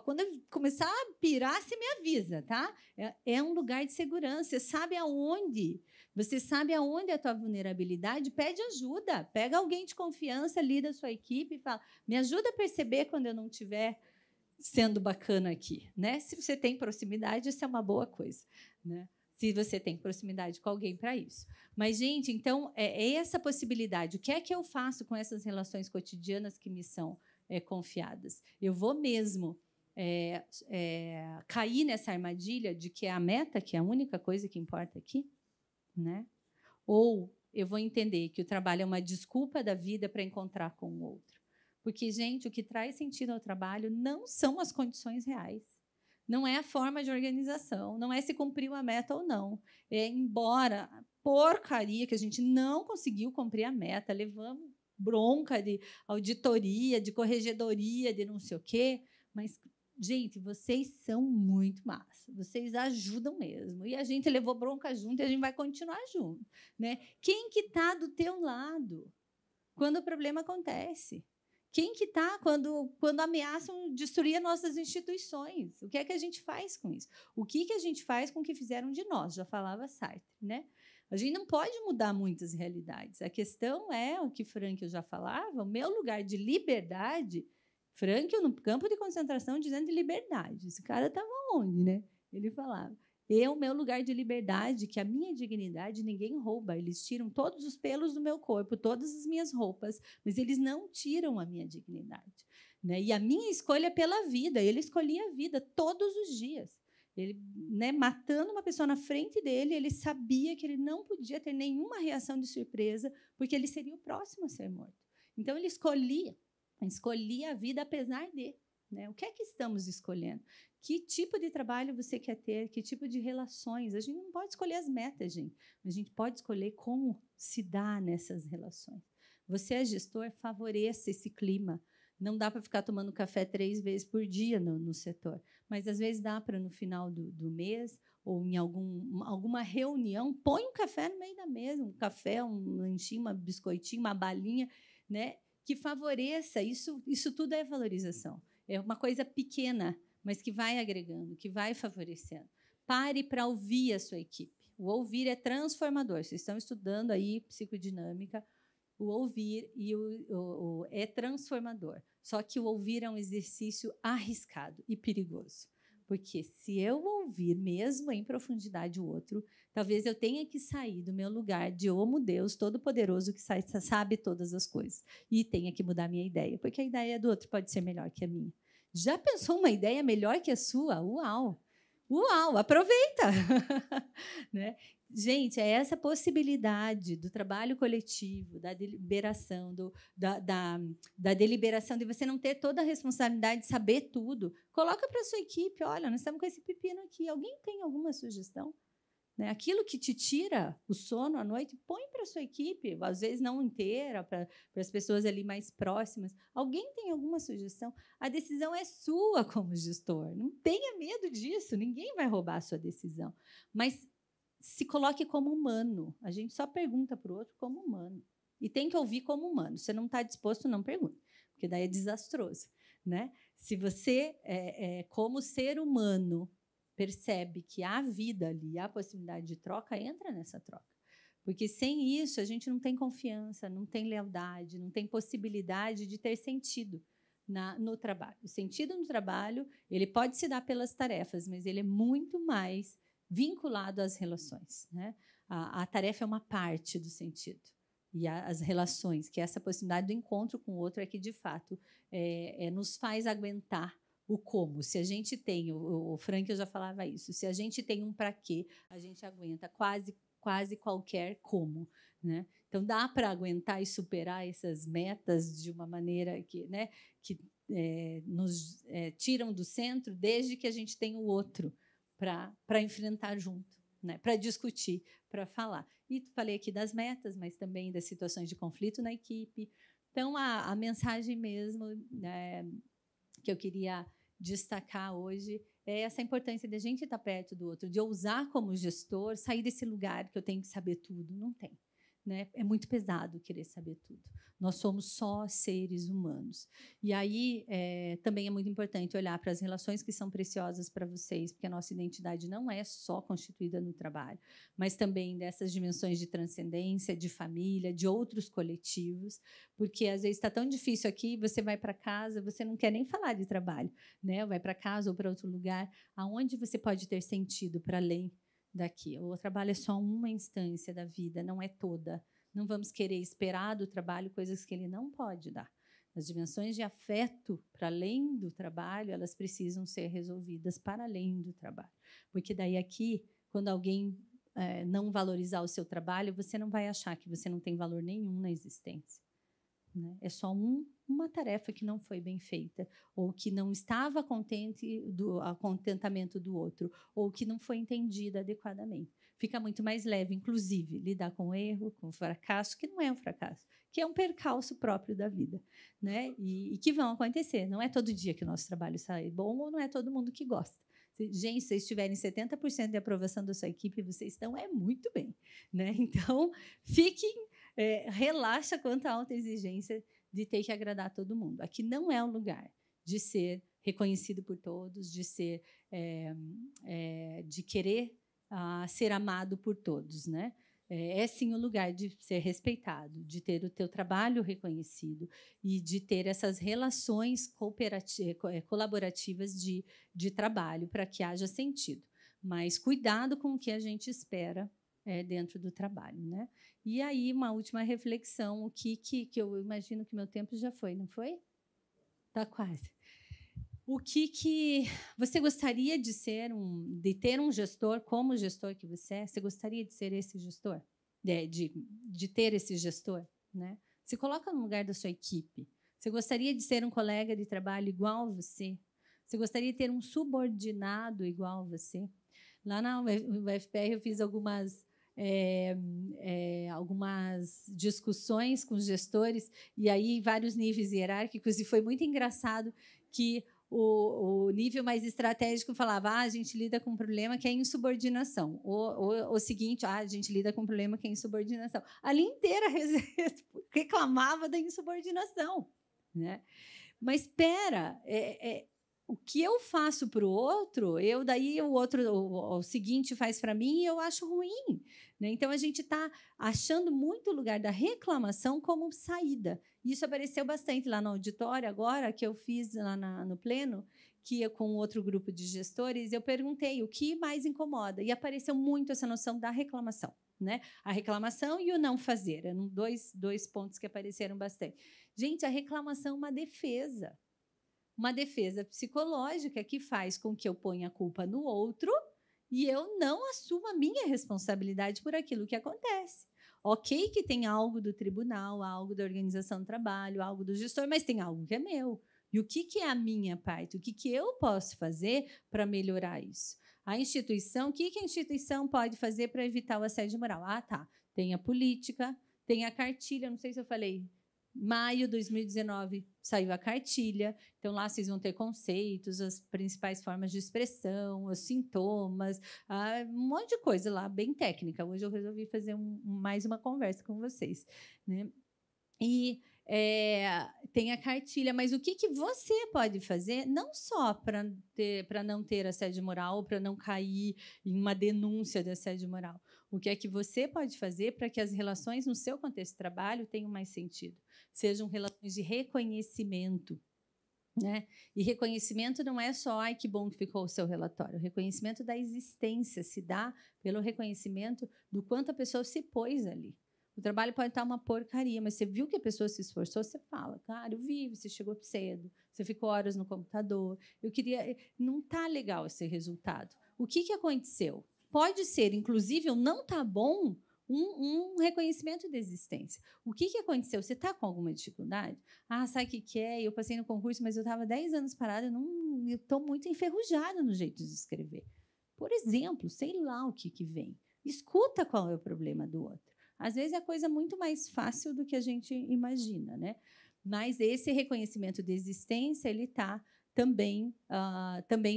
Quando eu começar a pirar, você me avisa, tá? É um lugar de segurança. Você sabe aonde é a tua vulnerabilidade, pede ajuda. Pega alguém de confiança ali da sua equipe e fala, me ajuda a perceber quando eu não estiver sendo bacana aqui. Né? Se você tem proximidade, isso é uma boa coisa. Né? Se você tem proximidade com alguém para isso. Mas, gente, então, é essa possibilidade. O que é que eu faço com essas relações cotidianas que me são confiadas? Eu vou mesmo cair nessa armadilha de que é a meta, que é a única coisa que importa aqui? Né? Ou eu vou entender que o trabalho é uma desculpa da vida para encontrar com o outro? Porque, gente, o que traz sentido ao trabalho não são as condições reais. Não é a forma de organização, não é se cumpriu a meta ou não. Embora a porcaria que a gente não conseguiu cumprir a meta, levamos bronca de auditoria, de corregedoria, de não sei o quê, mas, gente, vocês são muito massa, vocês ajudam mesmo. E a gente levou bronca junto e a gente vai continuar junto. Né? Quem que está do teu lado quando o problema acontece? Quem que está quando ameaçam destruir as nossas instituições? O que é que a gente faz com isso? O que a gente faz com o que fizeram de nós? Já falava Sartre. Né? A gente não pode mudar muitas realidades. A questão é o que Frankl já falava, o meu lugar de liberdade. Frankl, no campo de concentração, dizendo de liberdade. Esse cara estava onde? Né? Ele falava, o meu lugar de liberdade, que a minha dignidade ninguém rouba. Eles tiram todos os pelos do meu corpo, todas as minhas roupas, mas eles não tiram a minha dignidade. Né? E a minha escolha é pela vida. Ele escolhia a vida todos os dias. Ele, né, matando uma pessoa na frente dele, ele sabia que ele não podia ter nenhuma reação de surpresa, porque ele seria o próximo a ser morto. Então, ele escolhia a vida apesar de. Né? O que é que estamos escolhendo? Que tipo de trabalho você quer ter? Que tipo de relações? A gente não pode escolher as metas, gente. A gente pode escolher como se dá nessas relações. Você é gestor, favoreça esse clima. Não dá para ficar tomando café 3 vezes por dia no setor, mas, às vezes, dá para, no final do mês, ou em alguma reunião, põe um café no meio da mesa, um café, um lanchinho, uma biscoitinho, uma balinha, né, que favoreça. Isso tudo é valorização. É uma coisa pequena, mas que vai agregando, que vai favorecendo. Pare para ouvir a sua equipe. O ouvir é transformador. Vocês estão estudando aí psicodinâmica. O ouvir é transformador. Só que o ouvir é um exercício arriscado e perigoso. Porque se eu ouvir mesmo em profundidade o outro, talvez eu tenha que sair do meu lugar de Homo Deus Todo-Poderoso que sabe todas as coisas. E tenha que mudar a minha ideia, porque a ideia do outro pode ser melhor que a minha. Já pensou uma ideia melhor que a sua? Uau! Uau, aproveita! Né? Gente, é essa possibilidade do trabalho coletivo, da deliberação, da deliberação, de você não ter toda a responsabilidade de saber tudo. Coloca para a sua equipe, olha, nós estamos com esse pepino aqui. Alguém tem alguma sugestão? Né? Aquilo que te tira o sono à noite, põe para a sua equipe, às vezes não inteira, para as pessoas ali mais próximas. Alguém tem alguma sugestão? A decisão é sua como gestor. Não tenha medo disso, ninguém vai roubar a sua decisão. Mas se coloque como humano. A gente só pergunta para o outro como humano. E tem que ouvir como humano. Se você não está disposto, não pergunte, porque daí é desastroso. Né? Se você, como ser humano, percebe que há vida ali, há possibilidade de troca, entra nessa troca. Porque sem isso, a gente não tem confiança, não tem lealdade, não tem possibilidade de ter sentido no trabalho. O sentido no trabalho, ele pode se dar pelas tarefas, mas ele é muito mais vinculado às relações. Né? A tarefa é uma parte do sentido. E as relações, que é essa possibilidade do encontro com o outro, é que, de fato, nos faz aguentar o como. Se a gente tem, o Frank já falava isso, se a gente tem um para quê, a gente aguenta quase qualquer como. Né? Então, dá para aguentar e superar essas metas de uma maneira que nos tiram do centro, desde que a gente tem o outro para enfrentar junto, né? Para discutir, para falar. E falei aqui das metas, mas também das situações de conflito na equipe. Então, a mensagem mesmo, né, que eu queria destacar hoje é essa importância de a gente estar perto do outro, de ousar como gestor, sair desse lugar que eu tenho que saber tudo. Não tem. Né? É muito pesado querer saber tudo. Nós somos só seres humanos. E aí também é muito importante olhar para as relações que são preciosas para vocês, porque a nossa identidade não é só constituída no trabalho, mas também dessas dimensões de transcendência, de família, de outros coletivos, porque às vezes está tão difícil aqui, você vai para casa, você não quer nem falar de trabalho, né? Vai para casa ou para outro lugar, aonde você pode ter sentido para além daqui. O trabalho é só uma instância da vida, não é toda. Não vamos querer esperar do trabalho coisas que ele não pode dar. As dimensões de afeto para além do trabalho, elas precisam ser resolvidas para além do trabalho. Porque daí aqui, quando alguém não valorizar o seu trabalho, você não vai achar que você não tem valor nenhum na existência. Né? É só uma tarefa que não foi bem feita, ou que não estava contente ao contentamento do outro, ou que não foi entendida adequadamente. Fica muito mais leve, inclusive, lidar com o erro, com o fracasso, que não é um fracasso, que é um percalço próprio da vida. Né? E que vão acontecer. Não é todo dia que o nosso trabalho sai bom, ou não é todo mundo que gosta. Gente, se vocês tiverem 70% de aprovação da sua equipe, vocês estão muito bem. Né? Então, fiquem... relaxa quanto à alta exigência de ter que agradar todo mundo. Aqui não é um lugar de ser reconhecido por todos, de ser, de querer ser amado por todos, né? É sim o lugar de ser respeitado, de ter o teu trabalho reconhecido e de ter essas relações colaborativas de trabalho para que haja sentido. Mas cuidado com o que a gente espera dentro do trabalho, né? E aí, uma última reflexão, o que eu imagino que meu tempo já foi, não foi? Está quase. O que você gostaria de ser, de ter um gestor, como gestor que você é? Você gostaria de ser esse gestor? De ter esse gestor? Né? Se coloca no lugar da sua equipe. Você gostaria de ser um colega de trabalho igual a você? Você gostaria de ter um subordinado igual a você? Lá na UFPR eu fiz algumas discussões com os gestores, e aí vários níveis hierárquicos, e foi muito engraçado que o nível mais estratégico falava: a gente lida com um problema que é insubordinação. O seguinte: a gente lida com um problema que é insubordinação. A linha inteira reclamava da insubordinação. Né? Mas espera, o que eu faço para o outro, daí o seguinte faz para mim e eu acho ruim. Né? Então, a gente está achando muito o lugar da reclamação como saída. Isso apareceu bastante lá no auditório, agora, que eu fiz lá no Pleno, que com outro grupo de gestores, eu perguntei o que mais incomoda, e apareceu muito essa noção da reclamação. Né? A reclamação e o não fazer. Eram dois pontos que apareceram bastante. Gente, a reclamação é uma defesa. uma defesa psicológica que faz com que eu ponha a culpa no outro e eu não assumo a minha responsabilidade por aquilo que acontece. Ok que tem algo do tribunal, algo da organização do trabalho, algo do gestor, mas tem algo que é meu. E o que é a minha parte? O que eu posso fazer para melhorar isso? A instituição, o que a instituição pode fazer para evitar o assédio moral? Ah, tá. Tem a política, tem a cartilha, não sei se eu falei, maio de 2019 saiu a cartilha, então lá vocês vão ter conceitos, as principais formas de expressão, os sintomas, um monte de coisa lá, bem técnica. Hoje eu resolvi fazer mais uma conversa com vocês, né? E tem a cartilha, mas o que você pode fazer, não só para não ter assédio moral, para não cair em uma denúncia de assédio moral, o que é que você pode fazer para que as relações no seu contexto de trabalho tenham mais sentido, sejam relações de reconhecimento, né? E reconhecimento não é só, ai, que bom que ficou o seu relatório. O reconhecimento da existência se dá pelo reconhecimento do quanto a pessoa se pôs ali. O trabalho pode estar uma porcaria, mas você viu que a pessoa se esforçou, você fala, cara, eu vi, você chegou cedo, você ficou horas no computador, não está legal esse resultado. O que aconteceu? Pode ser, inclusive, não está bom, um reconhecimento de existência. O que aconteceu? Você está com alguma dificuldade? Ah, sabe o que é? Eu passei no concurso, mas eu estava 10 anos parada, eu estou muito enferrujada no jeito de escrever. Por exemplo, sei lá o que vem. Escuta qual é o problema do outro. Às vezes é coisa muito mais fácil do que a gente imagina, né? Mas esse reconhecimento de existência ele está também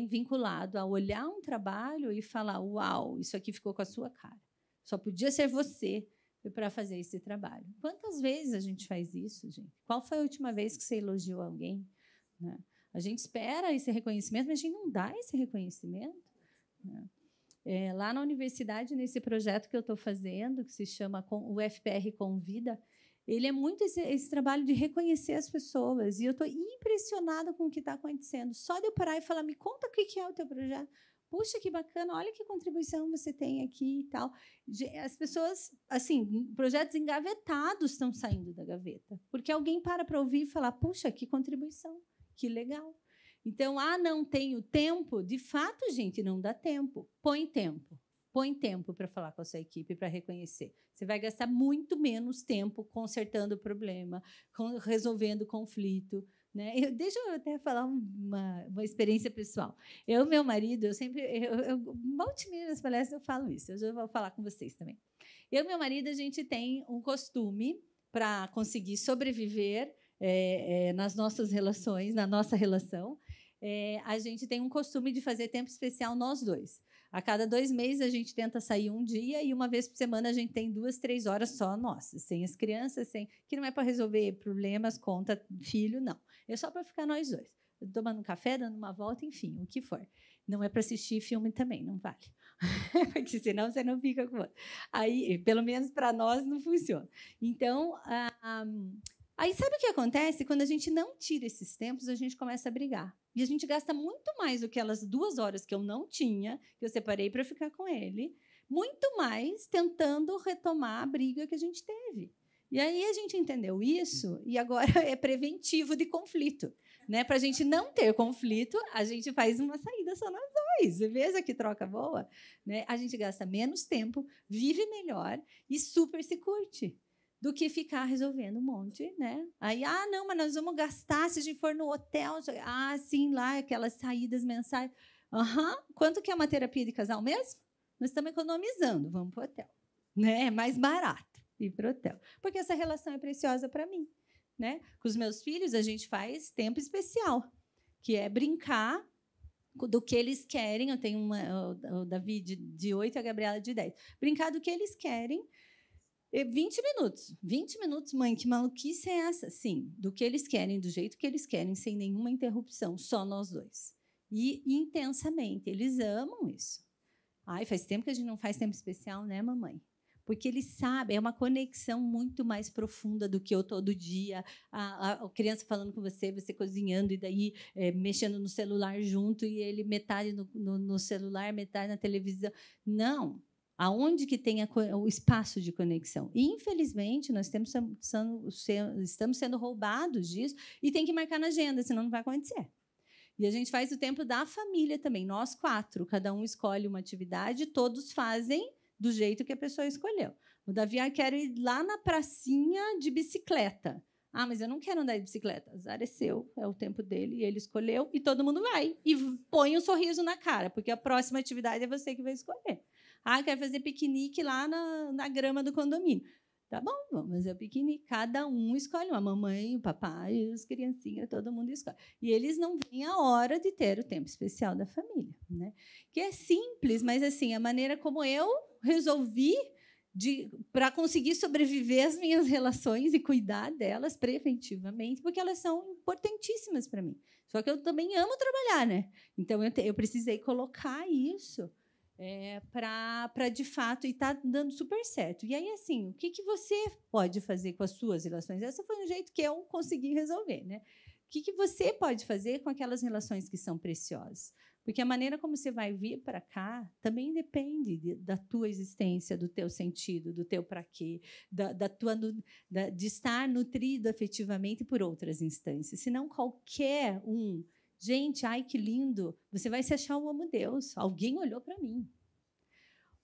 vinculado a olhar um trabalho e falar, uau, isso aqui ficou com a sua cara. Só podia ser você para fazer esse trabalho. Quantas vezes a gente faz isso, gente? Qual foi a última vez que você elogiou alguém? Né? A gente espera esse reconhecimento, mas a gente não dá esse reconhecimento, né? Lá na universidade, nesse projeto que eu estou fazendo, que se chama o FPR Convida, ele é muito esse trabalho de reconhecer as pessoas. E eu estou impressionada com o que está acontecendo. Só de eu parar e falar, me conta o que é o teu projeto. Puxa, que bacana, olha que contribuição você tem aqui e tal. As pessoas, assim, projetos engavetados estão saindo da gaveta. Porque alguém para ouvir e falar, puxa, que contribuição, que legal. Então, não tenho tempo. De fato, gente, não dá tempo. Põe tempo para falar com a sua equipe, para reconhecer. Você vai gastar muito menos tempo consertando o problema, resolvendo o conflito, né? Deixa eu até falar uma experiência pessoal. Eu e meu marido, multimídia nas palestras eu falo isso, eu já vou falar com vocês também. Eu e meu marido, a gente tem um costume para conseguir sobreviver nas nossas relações, na nossa relação, a gente tem um costume de fazer tempo especial nós dois. A cada 2 meses, a gente tenta sair um dia e uma vez por semana a gente tem 2, 3 horas só nossas, sem as crianças, que não é para resolver problemas, conta, filho, não. É só para ficar nós dois, tomando um café, dando uma volta, enfim, o que for. Não é para assistir filme também, não vale. Porque senão você não fica com o outro. Aí, pelo menos para nós, não funciona. Então, aí sabe o que acontece? Quando a gente não tira esses tempos, a gente começa a brigar. E a gente gasta muito mais do que aquelas 2 horas que eu não tinha, que eu separei para ficar com ele, muito mais tentando retomar a briga que a gente teve. E aí a gente entendeu isso, e agora é preventivo de conflito. Né? Para a gente não ter conflito, a gente faz uma saída só nós dois. Veja que troca boa. Né? A gente gasta menos tempo, vive melhor e super se curte, do que ficar resolvendo um monte, né? Aí, não, mas nós vamos gastar se a gente for no hotel. Sim, lá, aquelas saídas mensais. Quanto que é uma terapia de casal mesmo? Nós estamos economizando, vamos para o hotel. Né? É mais barato ir para o hotel. Porque essa relação é preciosa para mim. Né? Com os meus filhos, a gente faz tempo especial, que é brincar do que eles querem. Eu tenho o Davi de 8 e a Gabriela de 10. Brincar do que eles querem. 20 minutos. 20 minutos, mãe, que maluquice é essa? Sim, do que eles querem, do jeito que eles querem, sem nenhuma interrupção, só nós dois. E intensamente, eles amam isso. Faz tempo que a gente não faz tempo especial, né, mamãe? Porque eles sabem, é uma conexão muito mais profunda do que eu todo dia, a criança falando com você, você cozinhando, e daí mexendo no celular junto, e ele metade no celular, metade na televisão. Não. Aonde que tem o espaço de conexão? E, infelizmente, nós estamos sendo roubados disso e tem que marcar na agenda, senão não vai acontecer. E a gente faz o tempo da família também, nós 4. Cada um escolhe uma atividade, todos fazem do jeito que a pessoa escolheu. O Davi, quero ir lá na pracinha de bicicleta. Ah, mas eu não quero andar de bicicleta. Azar é seu, é o tempo dele, e ele escolheu, e todo mundo vai. E põe um sorriso na cara, porque a próxima atividade é você que vai escolher. Ah, quero fazer piquenique lá na grama do condomínio. Tá bom, vamos fazer o piquenique. Cada um escolhe, a mamãe, o papai, as criancinhas, todo mundo escolhe. E eles não veem a hora de ter o tempo especial da família, né? Que é simples, mas assim, a maneira como eu resolvi para conseguir sobreviver às minhas relações e cuidar delas preventivamente, porque elas são importantíssimas para mim. Só que eu também amo trabalhar, né? Então eu precisei colocar isso para de fato, e está dando super certo. E aí, assim, o que você pode fazer com as suas relações? Esse foi um jeito que eu consegui resolver, né? O que você pode fazer com aquelas relações que são preciosas? Porque a maneira como você vai vir para cá também depende da tua existência, do teu sentido, do teu para quê, de estar nutrido afetivamente por outras instâncias. Senão, qualquer um... Gente, ai, que lindo! Você vai se achar um amo Deus. Alguém olhou para mim.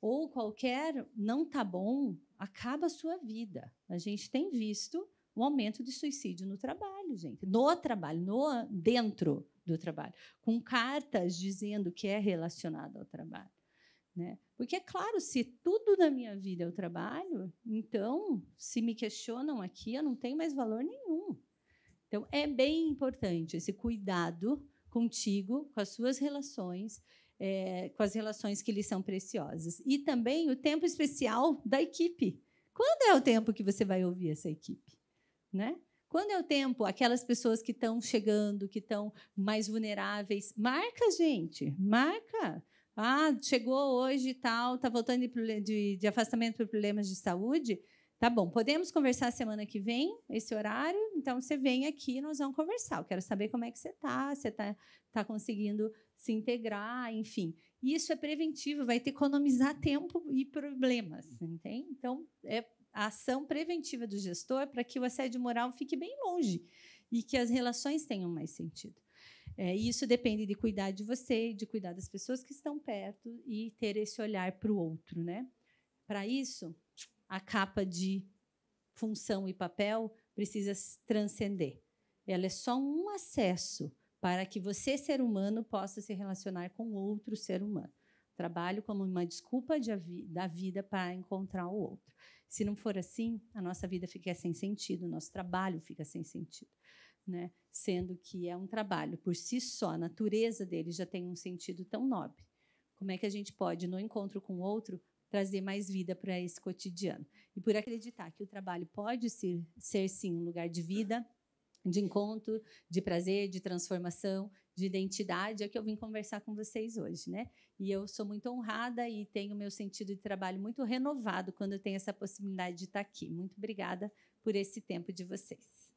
Ou qualquer não tá bom, acaba a sua vida. A gente tem visto um aumento de suicídio no trabalho, gente. No trabalho, dentro do trabalho, com cartas dizendo que é relacionado ao trabalho, né? Porque, é claro, se tudo na minha vida é o trabalho, então, se me questionam aqui, eu não tenho mais valor nenhum. Então, é bem importante esse cuidado contigo, com as suas relações, com as relações que lhe são preciosas. E também o tempo especial da equipe. Quando é o tempo que você vai ouvir essa equipe? Né? Quando é o tempo, aquelas pessoas que estão chegando, que estão mais vulneráveis, marca, gente, marca. Ah, chegou hoje e tal, está voltando de afastamento por problemas de saúde. Tá bom, podemos conversar semana que vem, esse horário? Então, você vem aqui, nós vamos conversar. Eu quero saber como é que você está conseguindo se integrar, enfim. Isso é preventivo, vai te economizar tempo e problemas, entende? Então, é a ação preventiva do gestor para que o assédio moral fique bem longe e que as relações tenham mais sentido. E isso depende de cuidar de você, de cuidar das pessoas que estão perto e ter esse olhar para o outro, né? Para isso, a capa de função e papel precisa transcender. Ela é só um acesso para que você, ser humano, possa se relacionar com outro ser humano. Trabalho como uma desculpa da vida para encontrar o outro. Se não for assim, a nossa vida fica sem sentido, o nosso trabalho fica sem sentido, né? Sendo que é um trabalho, por si só, a natureza dele já tem um sentido tão nobre. Como é que a gente pode, no encontro com o outro, trazer mais vida para esse cotidiano? E por acreditar que o trabalho pode ser sim, um lugar de vida, de encontro, de prazer, de transformação, de identidade, é que eu vim conversar com vocês hoje, né? E eu sou muito honrada e tenho meu sentido de trabalho muito renovado quando eu tenho essa possibilidade de estar aqui. Muito obrigada por esse tempo de vocês.